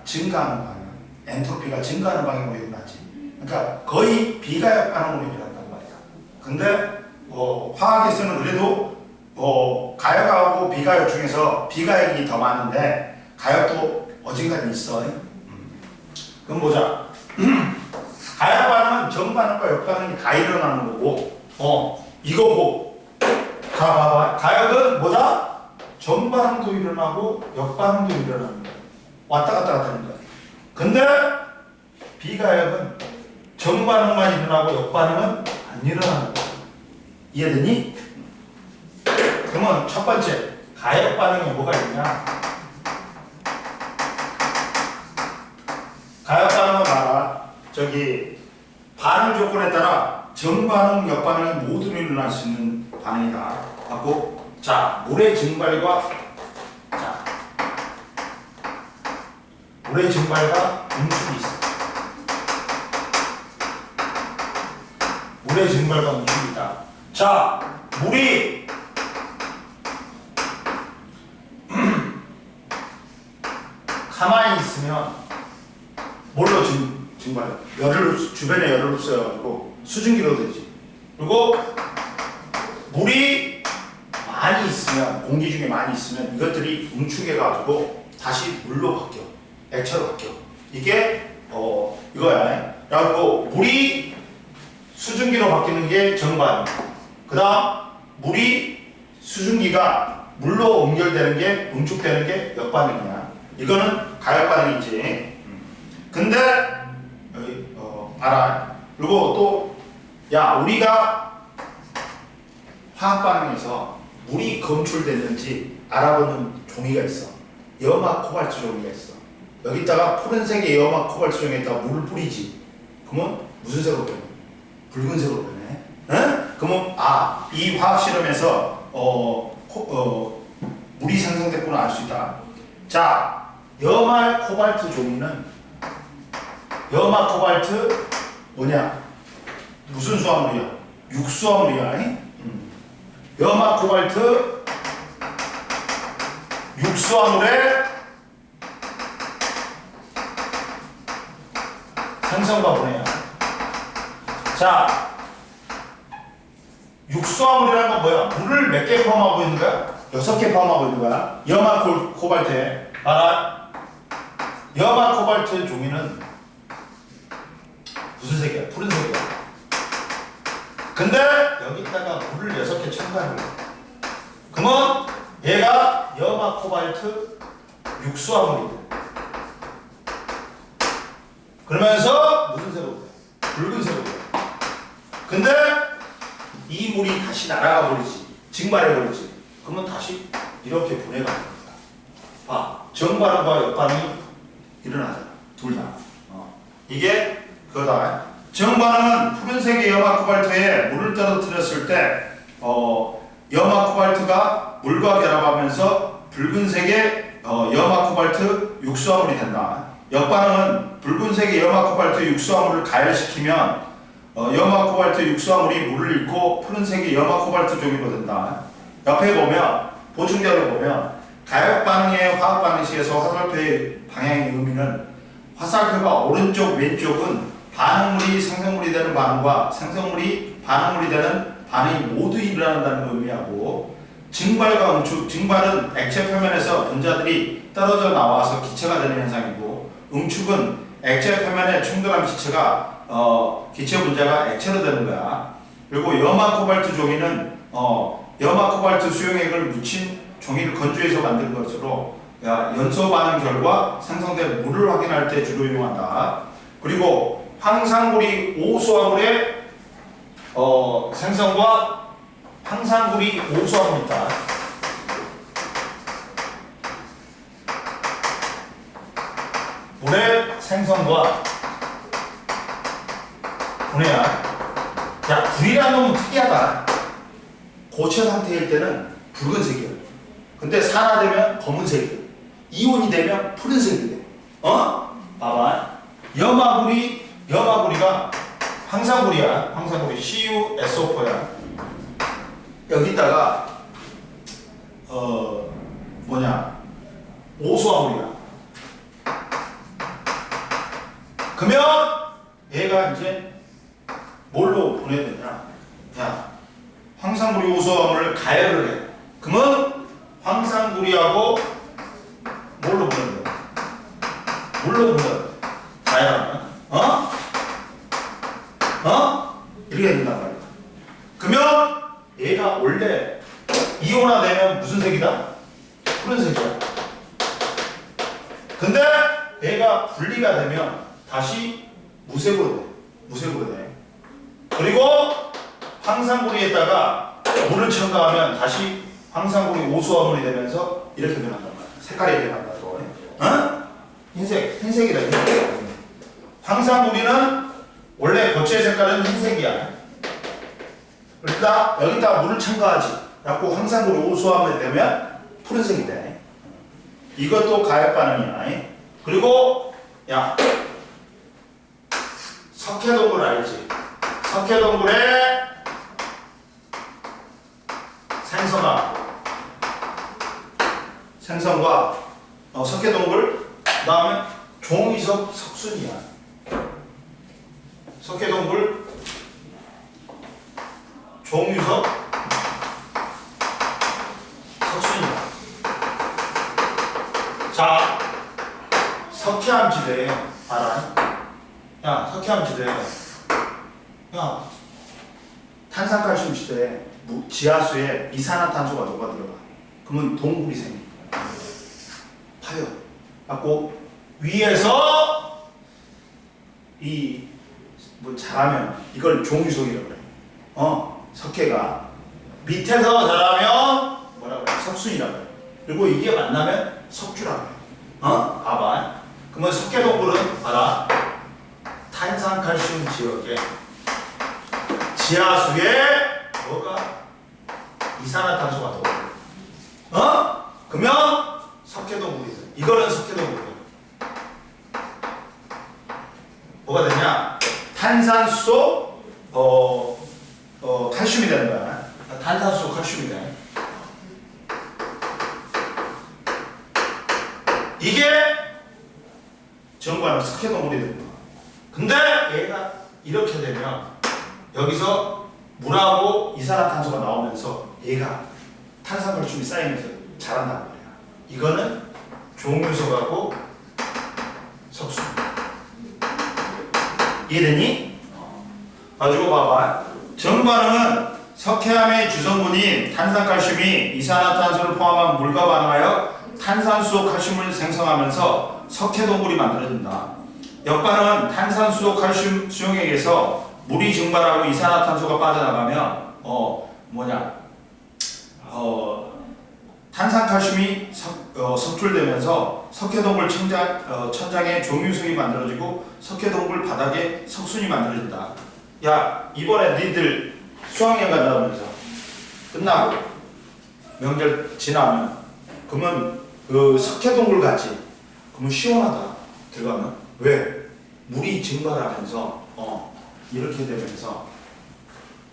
증가하는 방향. 엔트로피가 증가하는 방향으로 일어나지. 그러니까 거의 비가역 반응으로 일어난단 말이야. 근데 화학에서는 그래도 가역하고 비가역 중에서 비가역이 더 많은데 가역도 어딘가는 있어. 그럼 보자. 가역 반응은 정 반응과 역 반응이 다 일어나는 거고, 이거고. 자, 봐봐. 가역은 뭐다? 정 반응도 일어나고 역 반응도 일어나는 거야. 왔다 갔다 하는 거야. 근데 비가역은 정 반응만 일어나고 역 반응은 안 일어나는 거야. 이해되니? 그러면 첫 번째 가역 반응에 뭐가 있냐? 가역 반응은 봐라. 저기 반응 조건에 따라 정반응, 역반응이 모두 일어날 수 있는 반응이다. 하고 자, 물의 증발과 물의 증발과 응축이 있어. 물의 증발과 응축이 있다. 자, 물이 가만히 있으면 뭘로 증발해? 열을 주변에 열을 흡수해가지고 수증기로 되지. 그리고 물이 많이 있으면 공기 중에 많이 있으면 이것들이 응축해가지고 다시 물로 바뀌어, 액체로 바뀌어. 이게 이거야. 그리고 물이 수증기로 바뀌는 게 정반응. 그다음 물이 수증기가 물로 연결되는 게 응축되는 게 역반응이야. 이거는 가역 반응이지. 근데 여기 알아. 그리고 또 야, 우리가 화학 반응에서 물이 검출됐는지 알아보는 종이가 있어. 염화 코발트 종이가 있어. 여기다가 푸른색의 염화 코발트 종이에다가 물을 뿌리지. 그러면 무슨 색으로 변해? 붉은색으로 변해. 응? 그러면 이 화학 실험에서 물이 생성됐구나 알 수 있다. 자, 염화 코발트 종이는 염화 코발트 뭐냐? 무슨 수화물이야? 육수화물이야. 염화 코발트 육수화물의 생성과 분해야. 자, 육수화물이라는 건 뭐야? 물을 몇 개 포함하고 있는 거야? 6개 포함하고 있는 거야. 염화 코발트에. 알아? 염화 코발트 종이는 무슨 색이야? 푸른색이야. 근데 여기다가 물을 6개 첨가하는 거야. 그러면 얘가 염화 코발트 육수화물이 돼. 그러면서 무슨 색으로 돼? 붉은색으로 돼. 근데 이 물이 다시 날아가 버리지. 증발해 버리지. 그러면 다시 이렇게 분해가 됩니다. 봐. 정반응과 역반응이 일어나잖아. 둘 다. 이게 그거다. 정반응은 푸른색의 염화 코발트에 물을 떨어뜨렸을 때 염화 코발트가 물과 결합하면서 붉은색의 염화 코발트 육수화물이 된다. 역반응은 붉은색의 염화 코발트 육수화물을 가열시키면 염화 코발트 육수화물이 물을 잃고 푸른색의 염화 코발트 종이로 된다. 옆에 보면 보충자료 보면 가역 반응의 화학 반응식에서 화살표의 방향의 의미는 화살표가 오른쪽 왼쪽은 반응물이 생성물이 되는 반응과 생성물이 반응물이 되는 반응이 모두 일어난다는 걸 의미하고, 증발과 응축, 증발은 액체 표면에서 분자들이 떨어져 나와서 기체가 되는 현상이고, 응축은 액체 표면에 충돌한 기체가 기체 분자가 액체로 되는 거야. 그리고 염화 코발트 종이는 염화 코발트 수용액을 묻힌 종이를 건조해서 만든 것으로 연소 반응 결과 생성된 물을 확인할 때 주로 이용한다. 그리고 황산구리 오수화물의 생성과 황산구리 오수화물이 있다. 물의 생성과 분해야. 야, 구리라는 놈은 특이하다. 고체 상태일 때는 붉은색이야. 근데 산화되면 검은색이야. 이온이 되면 푸른색이 돼. 봐봐. 염화구리가 황산구리야. 황산구리 CuSO4야. 여기다가 오수화물이야. 그러면 얘가 이제 뭘로 분해되냐? 야, 황산구리 오수화물을 가열을 해. 그러면 황산구리하고 뭘로 분해돼? 물로 분해돼. 가열. 이렇게 된단 말이야. 그러면 얘가 원래 이온화되면 무슨 색이다? 푸른색이야. 근데 얘가 분리가 되면 다시 무색으로 돼. 무색으로 돼. 그리고 황산구리에다가 물을 첨가하면 다시 황산구리 오수화물이 되면서 이렇게 변한단 말이야. 색깔이 변한다고. 흰색이다. 흰색. 황산구리는 원래 고체 색깔은 흰색이야. 그러니까 여기다가 물을 첨가하지. 그래갖고 황산구리 오수화물이 되면 푸른색이 돼. 이것도 가역 반응이야. 그리고 야 석회동굴 알지? 석회동굴에 생선과 석회동굴 그 다음에 종이석 석순이야. 석회동굴 종유석 석순이야. 자, 석회암지대 알아? 야, 석회암지대 야, 탄산칼슘 지대에 지하수에 이산화탄소가 녹아들어가. 그러면 동굴이 생겨. 파요. 갖고 위에서 뭐 자라면 이걸 종유석이라고 그래. 석회가 밑에서 자라면 뭐라고 그래? 석순이라고 그래. 그리고 이게 만나면 석주라고 그래. 봐봐. 그러면 석회동굴은 봐라. 탄산칼슘 지역에 지하수에 뭐가 이산화탄소가 녹아. 그러면 석회동굴이 돼. 이거는 석회동굴이야. 뭐가 되냐? 탄산수 칼슘이 되는 거야. 탄산수 칼슘이 돼. 이게 정관은 석회동굴이 되는 거야. 근데 얘가 이렇게 되면 여기서 물하고 이산화탄소가 나오면서 얘가 탄산칼슘이 쌓이면서 자란단 말이야. 이거는 종유석하고 석순. 이해되니? 가지고 봐봐. 정반응은 석회암의 주성분인 탄산칼슘이 이산화탄소를 포함한 물과 반응하여 탄산수소 칼슘을 생성하면서 석회동굴이 만들어진다. 역반응은 탄산수소 칼슘 수용액에서 물이 증발하고 이산화탄소가 빠져나가면 탄산칼슘이 석출되면서 석회동굴 천장에 종유석이 만들어지고 석회동굴 바닥에 석순이 만들어진다. 야, 이번에 니들 수학여행 간다면서 끝나고 명절 지나면 그러면 그 석회동굴 가지. 그러면 시원하다. 들어가면 왜? 물이 증발하면서 이렇게 되면서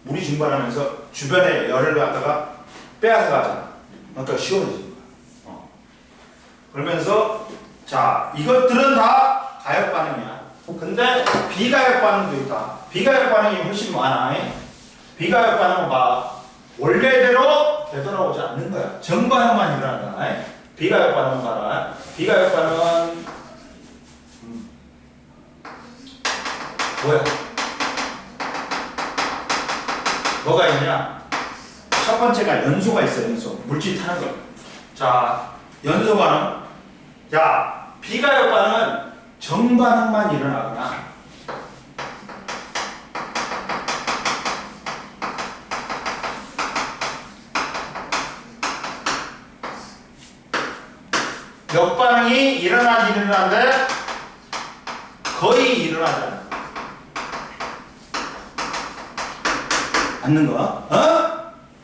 물이 증발하면서 주변에 열을 갖다가 빼앗아 가잖아. 그러니까 시원해지는 거야. 그러면서 자, 이것들은 다 가역 반응이야. 근데 비가역 반응도 있다. 비가역 반응이 훨씬 많아. 비가역 반응은 봐. 원래대로 되돌아오지 않는 거야. 정반응만 일어난다. 비가역 반응은 봐라. 비가역 반응은 뭐야? 뭐가 있냐? 첫 번째가 연소가 있어. 연소. 물질 타는 거. 자, 연소 반응. 자, 비가역 반응은 정반응만 일어나거나 역반응이 일어나는데 거의 일어나지 않는 거.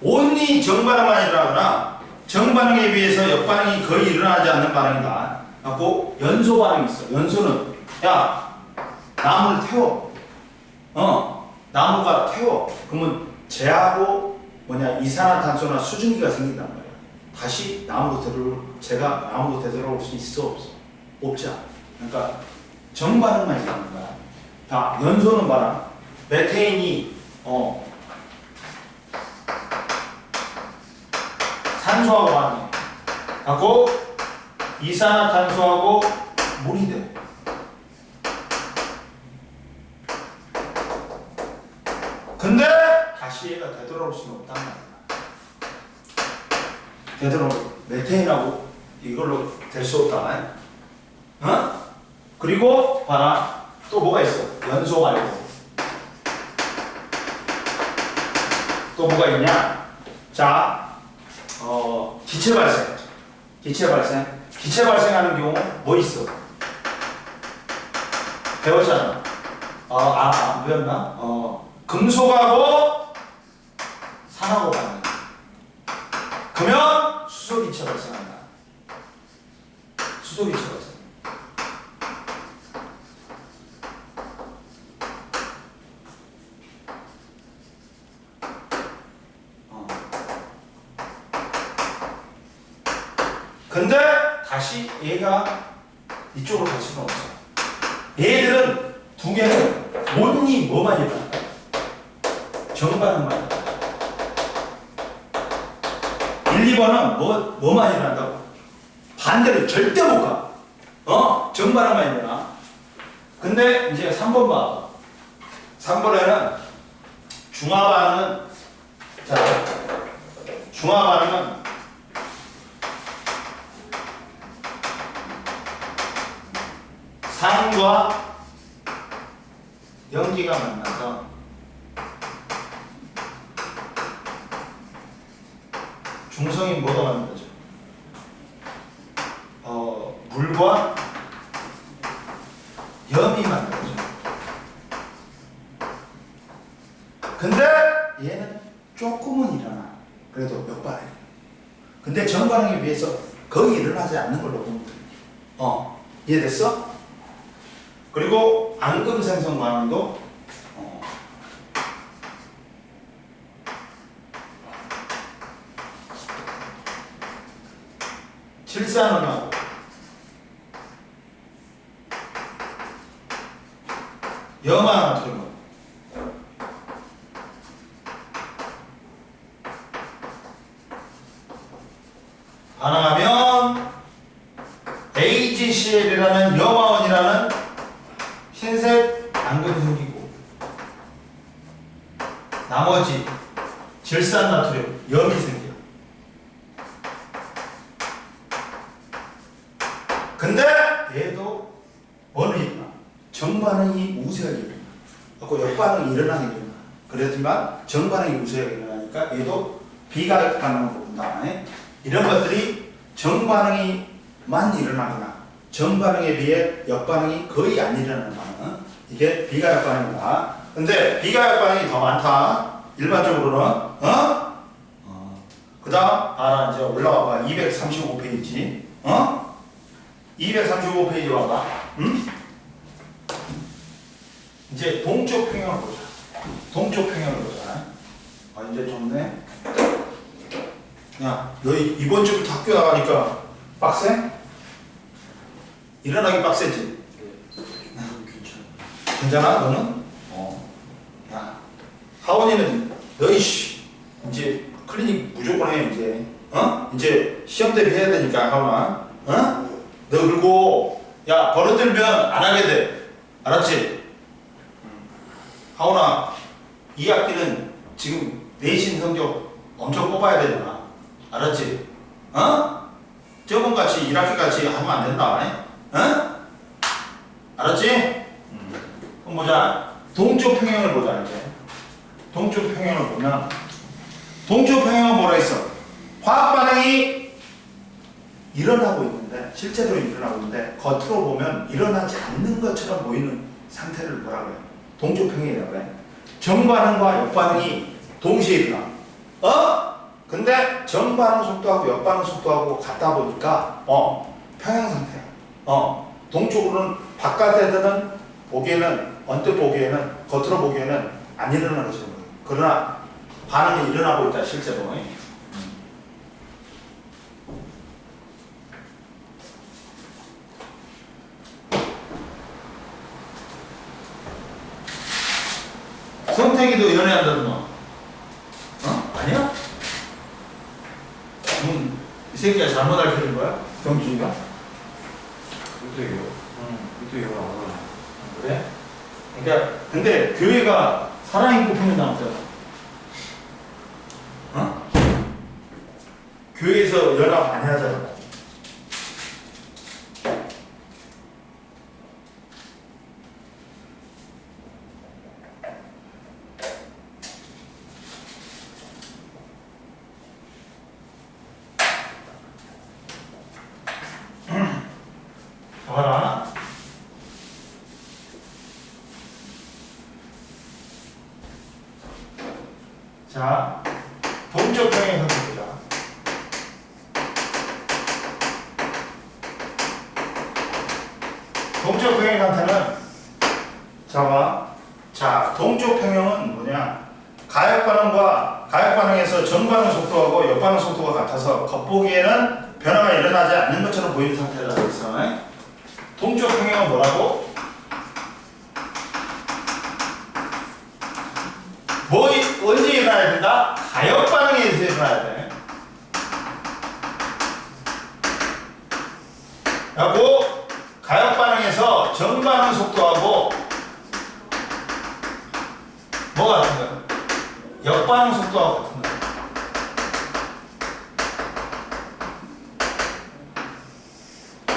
온리 정반응만 일어나거나 정반응에 비해서 역반응이 거의 일어나지 않는 반응이다. 갖고 연소 반응이 있어. 연소는 야, 나무를 태워. 나무가 태워. 그러면 쟤하고 이산화탄소나 수증기가 생긴단 말이야. 다시 제가 나무로 되돌아올 수 있어 없어? 없지 않아. 그러니까 정반응만 일어나는 거야. 자, 연소는 봐라. 메테인이 산소하고 반응해. 갖고 이산화탄소하고 물이 돼. 다시 얘가 되돌아올 수는 없단 말이야. 되돌아올 메테인하고 이걸로 될 수 없다. 어? 그리고 봐라. 또 뭐가 있어? 연소 말고. 또 뭐가 있냐? 자, 기체 발생. 기체 발생. 기체 발생하는 경우 뭐 있어? 배웠잖아. 뭐였나? 금속하고 산하고 반응. 그러면 수소기체 발생한다. 수소기체 발생. 근데 다시 얘가 이쪽으로 갈 수는 없어. 얘들은 두 개는 온리 뭐만 일어나? 정반응만. 1, 2번은 뭐만 일어난다고? 반대로 절대 못 가. 정반응만 일어나. 근데 이제 3번 봐. 3번에는 중화반응은, 자, 중화반응은 산과 연기가 만나서 중성이 뭐가 만들어져? 물과 염이 만들어져. 근데 얘는 조금은 일어나. 그래도 몇 반응이. 근데 정반응에 비해서 거의 일어나지 않는 걸로 보면 돼. 이해됐어? 그리고 앙금생성 반응도 질산은하고 염화나트륨 반응하면 AgCl이라는 염화원이라는 흰색 앙금이 생기고 나머지 질산나트륨 염이 생겨. 근데 얘도 뭐는 일어나? 정반응이 우세하게 일어나. 그 역반응이 일어나게 일어나. 그렇지만 정반응이 우세하게 일어나니까 얘도 비가역 반응을 본다. 이런 것들이 정반응이만 일어나거나 정반응에 비해 역반응이 거의 안 일어나는 반응. 이게 비가역 반응이다. 근데 비가역 반응이 더 많다. 일반적으로는 그 다음 이제 올라와 봐. 235페이지 235페이지 와봐. 이제 동쪽 평형을 보자. 동쪽 평형을 보자. 이제 좋네. 야, 너희 이번 주부터 학교 나가니까 빡세? 일어나기 빡세지? 괜찮아? 너는? 야, 하원이는 너희 이제 클리닉 무조건 해 이제. 이제 시험 대비해야 되니까 하원아. 너 그리고 야 버릇 들면 안 하게 돼. 알았지? 하원아, 이 학기는 지금 내신 성적 엄청 뽑아야 되잖아. 알았지? 저번같이 1학기같이 하면 안 된다. 알았지? 그럼 보자. 동쪽 평형을 보자 이제. 동쪽 평형을 보면 동쪽 평형은 뭐라 했어? 화학 반응이 일어나고 있는데 실제로 일어나고 있는데 겉으로 보면 일어나지 않는 것처럼 보이는 상태를 뭐라고 해요? 동쪽 평형이라고 해. 정반응과 역반응이 동시에 일어나. 근데 정반응 속도하고 역반응 속도하고 같다 보니까 평형 상태야. 동쪽으로는 바깥에서는 보기에는 언뜻 보기에는 겉으로 보기에는 안 일어나는 것처럼 보여. 그러나 반응이 일어나고 있다 실제로. 성태기도 연애한다더만. 아니야? 이 새끼가 잘못 알려준 거야? 경준이가? 선택이요? 선택이요 안 하나. 그래? 그러니까 근데 교회가 사랑이 꼽히는 남자잖아. 교회에서 연합 많이 하잖아. 봐라. 자, 동적 평행 상태입니다. 동적 평행 상태는 자, 동적 평형은 뭐냐? 가역 반응에서 전 반응 속도하고 옆 반응 속도가 같아서 겉보기에는 변화가 일어나지 않는 것처럼 보이는 상태라고 했어. 동적 평형은 뭐라고? 언제 일어나야 된다? 가역 반응에서 일어나야 돼. 그리고 가역 반응에서 전 반응 속도하고 뭐가 같은 거야? 옆 반응 속도하고 같은 거야.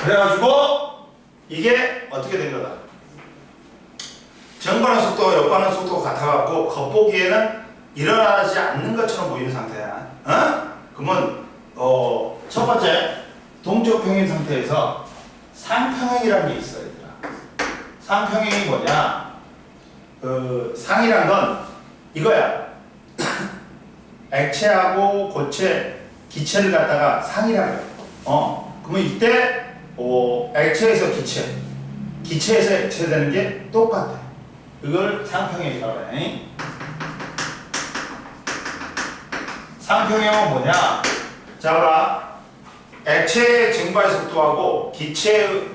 그래가지고 이게 어떻게 된 거다? 전 반응 속도와 옆 반응 속도가 같아갖고 겉보기에는 일어나지 않는 것처럼 보이는 상태야. 그러면 첫 번째 동적 평행 상태에서 상평행이라는 게 있어, 얘들아. 상평행이 뭐냐? 상이란 건 이거야. 액체하고 고체, 기체를 갖다가 상이라고 해. 그러면 이때 액체에서 기체, 기체에서 액체 되는 게 똑같아. 이걸 상평행이라고 해. 상평형은 뭐냐? 자, 봐라. 액체의 증발 속도하고 기체의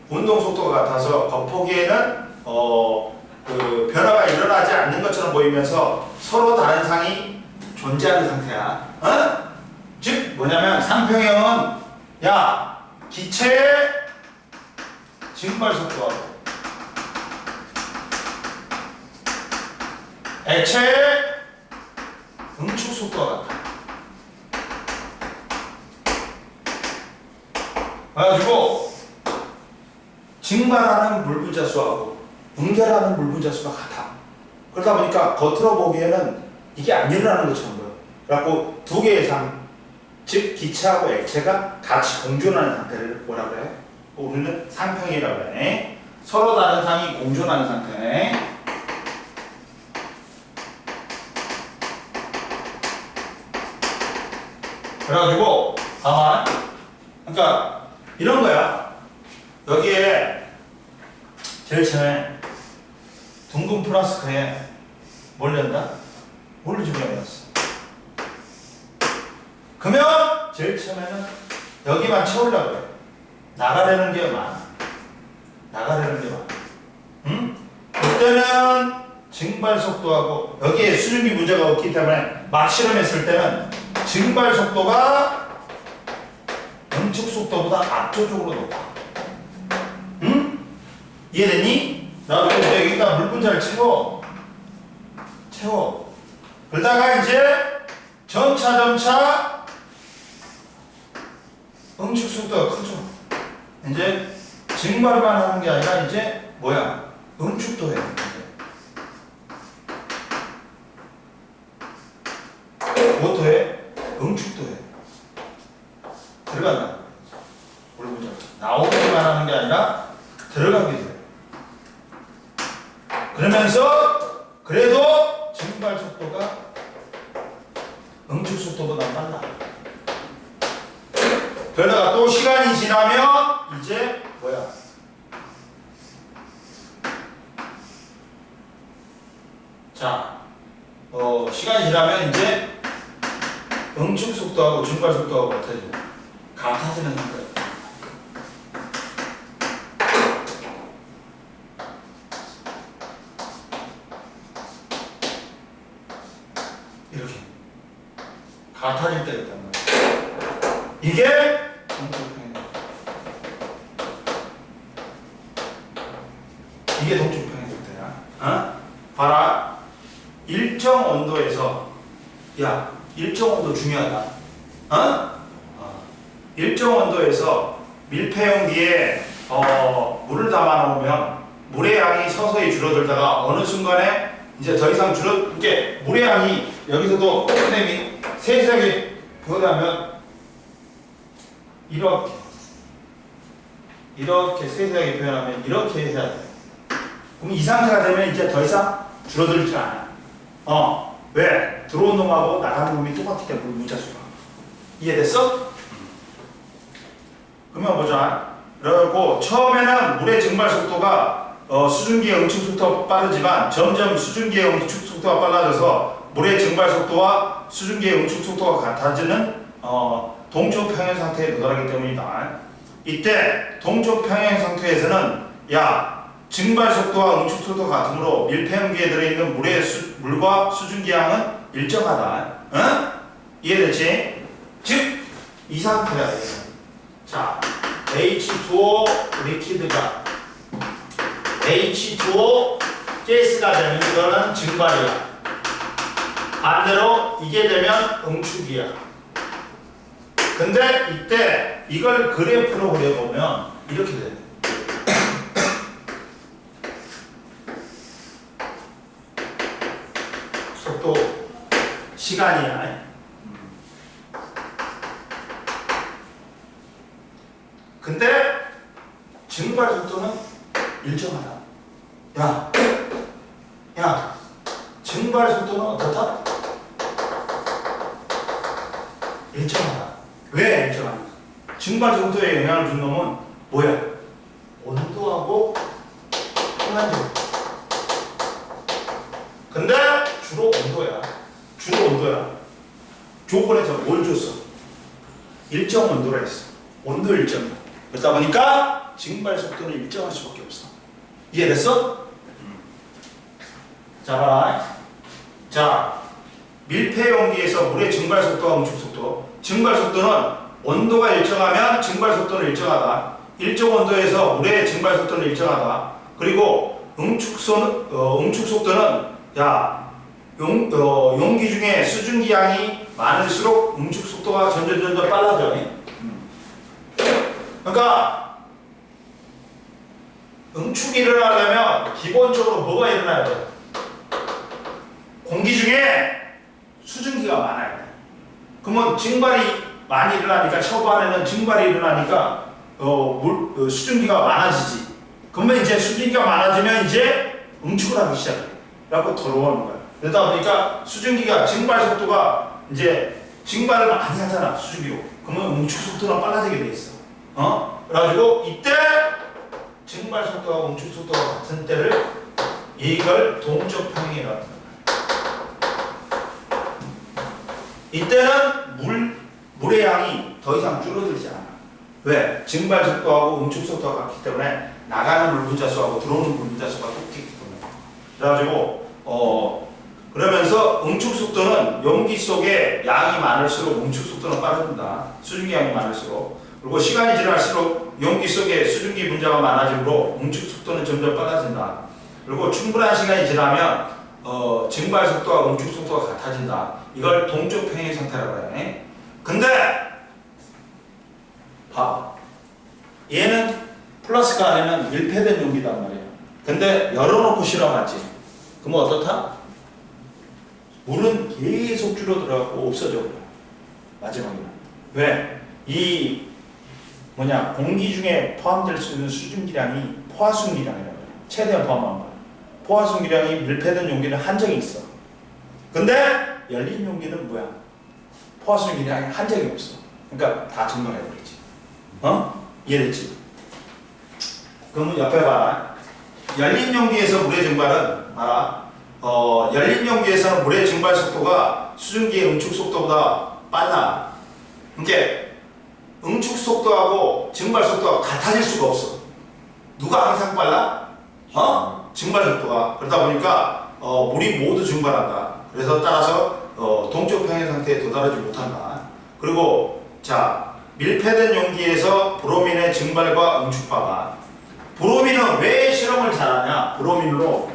운동 속도가 같아서 겉보기에는 변화가 일어나지 않는 것처럼 보이면서 서로 다른 상이 존재하는 상태야. 즉 뭐냐면 상평형은 기체의 증발 속도하고 액체의 응축 속도가 같아. 그래가지고 증발하는 물 분자 수하고 응결하는 물 분자 수가 같아. 그러다 보니까 겉으로 보기에는 이게 안 일어나는 것처럼 보여. 그래갖고 두 개의 상, 즉 기체하고 액체가 같이 공존하는 상태를 뭐라고 해? 우리는 상평이라고 해. 서로 다른 상이 공존하는 상태네. 그래가지고 봐봐. 그러니까 이런 거야. 여기에 제일 처음에 둥근 플라스크에 뭘 넣는다? 물을 집어넣었어. 그러면 제일 처음에는 여기만 채우려고 해. 나가려는 게 많아. 나가려는 게 많아. 응? 그때는 증발 속도하고 여기에 수증기 문제가 없기 때문에 막 실험했을 때는 증발 속도가 응축 속도보다 압도적으로 높아. 응? 이해되니? 나도 이제 여기다 물 분자를 채워. 그러다가 이제 점차 응축 속도가 커져. 이제 증발만 하는 게 아니라 이제 뭐야? 응축도 해. 뭐도 해? 응축도 해. 들어간다. 물 분자. 나오기만 하는 게 아니라 들어가기도 해. 그러면서 그래도 증발 속도가 응축 속도보다 빨라. 그러다가 또 시간이 지나면 이제 뭐야? 자, 시간이 지나면 이제 응축 속도하고 증발 속도하고 같아지는 상태야. 이렇게 같아질 때가 있단 말이야. 이게 동쪽평행. 이게 동쪽평행 상태야. 봐라. 일정 온도에서 일정 온도 중요하다. 일정 온도에서 밀폐용기에 물을 담아 놓으면 물의 양이 서서히 줄어들다가 어느 순간에 이제 더 이상 이게 물의 양이 여기서도 선생님이 세세하게 표현하면 이렇게 세세하게 표현하면 이렇게 해야 돼. 그럼 이 상태가 되면 이제 더 이상 줄어들지 않아. 왜? 들어온 놈하고 나가는 놈이 똑같기 때문에 무자수가. 이해됐어? 그러면 보자. 그리고 처음에는 물의 증발 속도가 수증기의 응축 속도가 빠르지만 점점 수증기의 응축 속도가 빨라져서 물의 증발 속도와 수증기의 응축 속도가 같아지는 동쪽 평형 상태에 도달하기 때문이다. 이때 동쪽 평형 상태에서는 증발 속도와 응축 속도가 같으므로 밀폐용기에 들어있는 물과 수증기 양은 일정하다. 이해됐지? 즉 이 상태가 되겠습니다. 자, H2O 리퀴드가 H2O 가스가 되면 이거는 증발이야. 반대로 이게 되면 응축이야. 근데 이때 이걸 그래프로 그려보면 이렇게 돼. 속도 시간이야. 근데 증발 속도는 일정하다. 야, 증발 속도는 어떻다? 일정하다. 왜 일정하다? 증발 속도에 영향을 준 놈은 뭐야? 온도하고 순환율. 근데 주로 온도야. 조건에서 뭘 줬어? 일정 온도라 했어. 온도 일정. 그러다 보니까 증발 속도는 일정할 수밖에 없어. 이해됐어? 자, 봐라. 자, 밀폐용기에서 물의 증발 속도와 응축 속도. 증발 속도는 온도가 일정하면 증발 속도는 일정하다. 일정 온도에서 물의 증발 속도는 일정하다. 그리고 응축 속도는 용기 중에 수증기 양이 많을수록 응축 속도가 점점 빨라져. 그러니까 응축이 일어나려면 기본적으로 뭐가 일어나야 돼? 공기 중에 수증기가 많아야 돼. 그러면 증발이 많이 일어나니까 초반에는 증발이 일어나니까 수증기가 많아지지. 그러면 이제 수증기가 많아지면 이제 응축을 하기 시작해. 그래갖고 들어오는 거야. 그러다 보니까 수증기가 증발 속도가 이제 증발을 많이 하잖아, 수증기로. 그러면 응축 속도가 빨라지게 돼 있어. 그래가지고 이때 증발 속도와 응축 속도가 같은 때를 이걸 동적 평형이라고 합니다. 이때는 물의 양이 더 이상 줄어들지 않아. 왜? 증발 속도하고 응축 속도가 같기 때문에 나가는 물 분자수하고 들어오는 물 분자수가 똑같기 때문에. 그래가지고 그러면서 응축 속도는 용기 속에 양이 많을수록 응축 속도는 빠른다. 수증기 양이 많을수록. 그리고 시간이 지날수록 용기 속에 수증기 분자가 많아지므로 응축 속도는 점점 빨라진다. 그리고 충분한 시간이 지나면 증발 속도와 응축 속도가 같아진다. 이걸 동적 평형 상태라고 해. 근데 봐봐. 얘는 플라스가 안에는 밀폐된 용기단 말이야. 근데 열어놓고 실험하지. 그러면 어떻다? 물은 계속 줄어들어가고 없어져 버려. 마지막에는. 왜? 공기 중에 포함될 수 있는 수증기량이 포화순기량이라고 해요. 최대한 포함한 거야. 포화순기량이 밀폐된 용기는 한정이 있어. 근데 열린 용기는 뭐야? 포화순기량이 한정이 없어. 그러니까 다 증발해버리지. 이해됐지? 그러면 옆에 봐라. 열린 용기에서 물의 증발은 봐라. 열린 용기에서는 물의 증발 속도가 수증기의 응축 속도보다 빨라. 그러니까 응축 속도하고 증발 속도가 같아질 수가 없어. 누가 항상 빨라? 증발 속도가. 그러다 보니까 물이 모두 증발한다. 그래서 따라서 동적 평형 상태에 도달하지 못한다. 그리고 자, 밀폐된 용기에서 브로민의 증발과 응축파가. 브로민은 왜 실험을 잘하냐? 브로민으로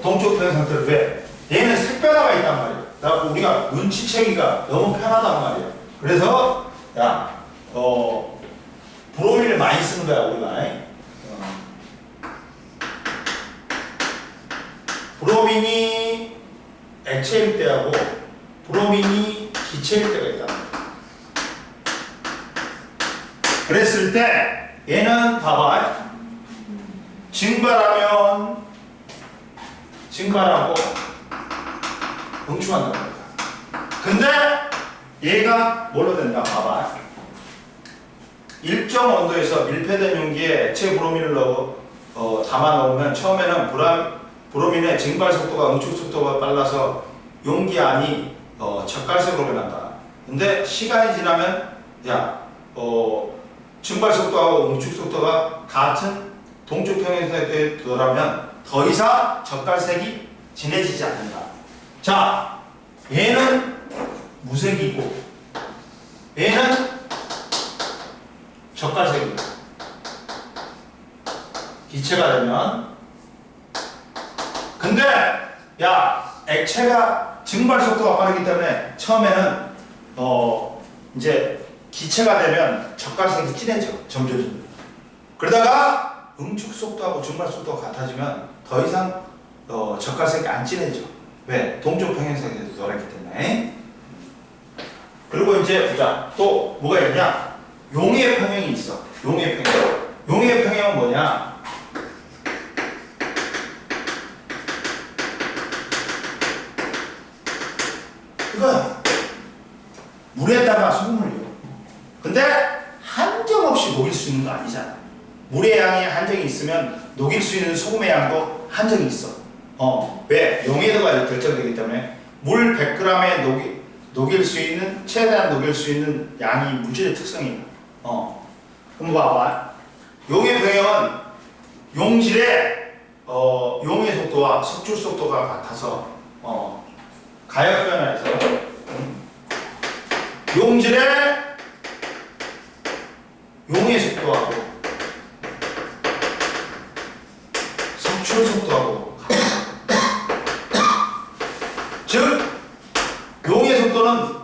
동적 평형 상태를 왜? 얘는 색변화가 있단 말이야. 그래서 우리가 눈치채기가 너무 편하단 말이야. 그래서 야, 브로민을 많이 쓰는 거야 우리가. 브로민이 액체일 때하고 브로민이 기체일 때가 있다. 그랬을 때 얘는 봐봐. 증발하고 응축한다는 거야. 근데 얘가 뭘로 된다? 봐봐. 일정 온도에서 밀폐된 용기에 액체 브로민을 담아 놓으면 처음에는 브로민의 증발 속도가 응축 속도가 빨라서 용기 안이 젓갈색으로 변한다. 근데 시간이 지나면 증발 속도하고 응축 속도가 같은 동쪽 평행선에 도달하면 더 이상 젓갈색이 진해지지 않는다. 자, 얘는 무색이고 얘는 젓갈색이고 기체가 되면 근데 액체가 증발 속도가 빠르기 때문에 처음에는 이제 기체가 되면 젓갈색이 진해져 점점. 그러다가 응축 속도하고 증발 속도가 같아지면 더 이상 젓갈색이 안 진해져. 왜? 동쪽 평행선에 도달했기 때문에. 그리고 이제 보자. 또 뭐가 있냐? 용의 평행이 있어. 용의 평행. 용의 평행은 뭐냐? 이거야. 물에다가 소금을요. 근데 한정없이 녹일 수 있는 거 아니잖아. 물의 양이 한정이 있으면 녹일 수 있는 소금의 양도 한정이 있어. 왜? 용해도가 결정되기 때문에 물 100g에 녹일 수 있는 최대한 녹일 수 있는 양이 물질의 특성이야. 그럼 봐봐. 용의 평형은 용질의 용의 속도와 석출 속도가 같아서 가역 변화에서 용질의 용의 속도하고 석출 속도하고 즉 용의 속도는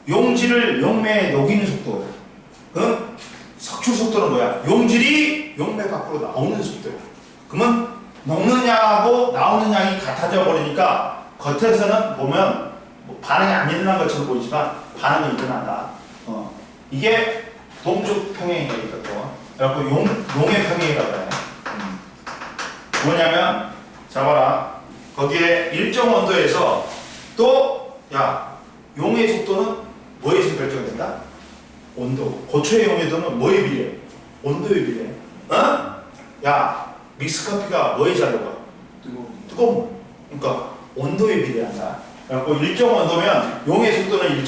용질을 용매에 녹이는 속도예요. 석출 속도는 뭐야? 용질이 용매 밖으로 나오는 속도예요. 그러면 녹는 양하고 나오는 양이 같아져 버리니까 겉에서는 보면 반응이 안 일어난 것처럼 보이지만 반응이 일어난다. 이게 동쪽 평행이니까 또 그래갖고 용의 평행이라고 해. 뭐냐면 자 봐라. 거기에 일정 온도에서 또 용의 속도는 뭐에서 결정된다? 온도. 고초의 용해도는 뭐에 비례해? 온도에 비례해. 믹스커피가 뭐에 잘 녹아? 뜨거운 물. 그러니까 온도에 비례한다. 그래갖고 일정 온도면 용의 속도는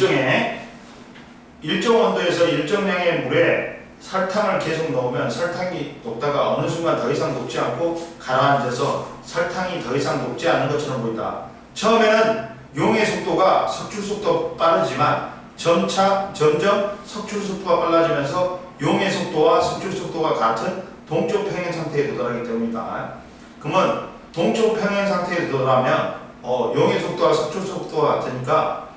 일정 온도에서 일정량의 물에 설탕을 계속 넣으면 설탕이 녹다가 어느 순간 더 이상 녹지 않고 가라앉아서 설탕이 더 이상 녹지 않은 것처럼 보인다. 처음에는 용의 속도가 석출 속도 빠르지만 점점 석출 속도가 빨라지면서 용의 속도와 석출 속도가 같은 동쪽 평행 상태에 도달하기 때문이다. 그러면 동쪽 평행 상태에 도달하면 용의 속도와 석출 속도가 같으니까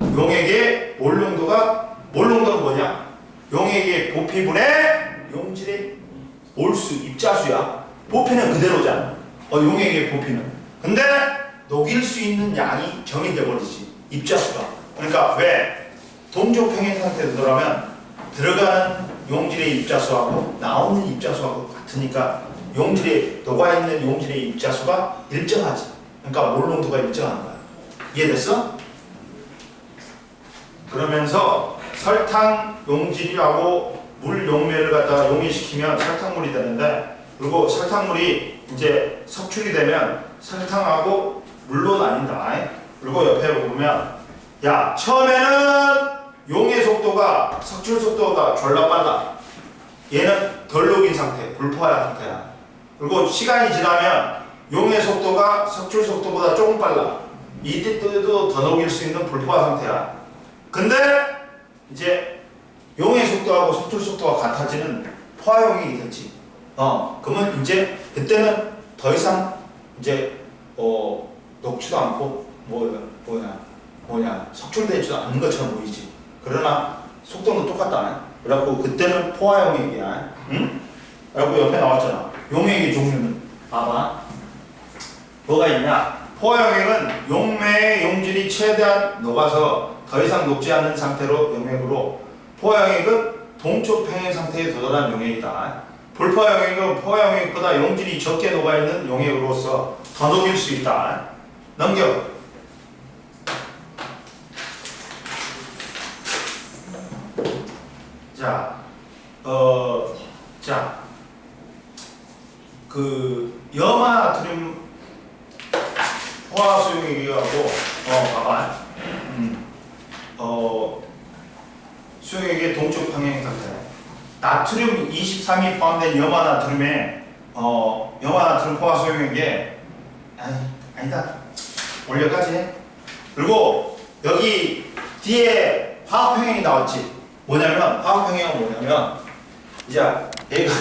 용액의 몰농도는 뭐냐? 용액의 부피분의 용질의 몰수, 입자수야. 부피는 그대로잖아. 용액의 부피는. 근데 녹일 수 있는 양이 정해져 버리지. 입자수가. 그러니까 왜? 동쪽 평행 상태에 들어가면 들어가는 용질의 입자수하고 나오는 입자수하고 같으니까 녹아있는 용질의 입자수가 일정하지. 그러니까 몰농도가 일정한 거야. 이해됐어? 그러면서 설탕 용질이라고 물 용매를 갖다가 용해시키면 설탕물이 되는데, 그리고 설탕물이 이제 석출이 되면 설탕하고 물로 나뉜다. 그리고 옆에 보면 처음에는 용의 속도가 석출 속도가 졸라 빨라. 얘는 덜 녹인 상태, 불포화 상태야. 그리고 시간이 지나면 용의 속도가 석출 속도보다 조금 빨라. 이때도 더 녹일 수 있는 불포화 상태야. 근데 이제 용의 속도하고 석출 속도가 같아지는 포화용액이 됐지. 그러면 이제 그때는 더 이상 이제 녹지도 않고 석출되지도 않는 것처럼 보이지. 그러나 속도는 똑같다. 그래갖고 그때는 포화용액이야. 응? 그래갖고 옆에 나왔잖아. 용액의 종류는 봐봐. 뭐가 있냐? 포화용액은 용매의 용질이 최대한 녹아서 더 이상 녹지 않는 상태로 용액으로, 포화용액은 동쪽 평행 상태에 도달한 용액이다. 불포화용액은 포화용액보다 용질이 적게 녹아있는 용액으로서 더 녹일 수 있다. 넘겨. 자, 그 염화나트륨 포화수용액이라고, 봐봐. 수용액의 동쪽 평행 상태. 나트륨 23이 포함된 염화나트륨에, 염화나트륨 포화수용액에, 아니다. 원료까지 해. 그리고 여기 뒤에 화학평행이 나왔지. 화학평행은 뭐냐면, 이제 얘가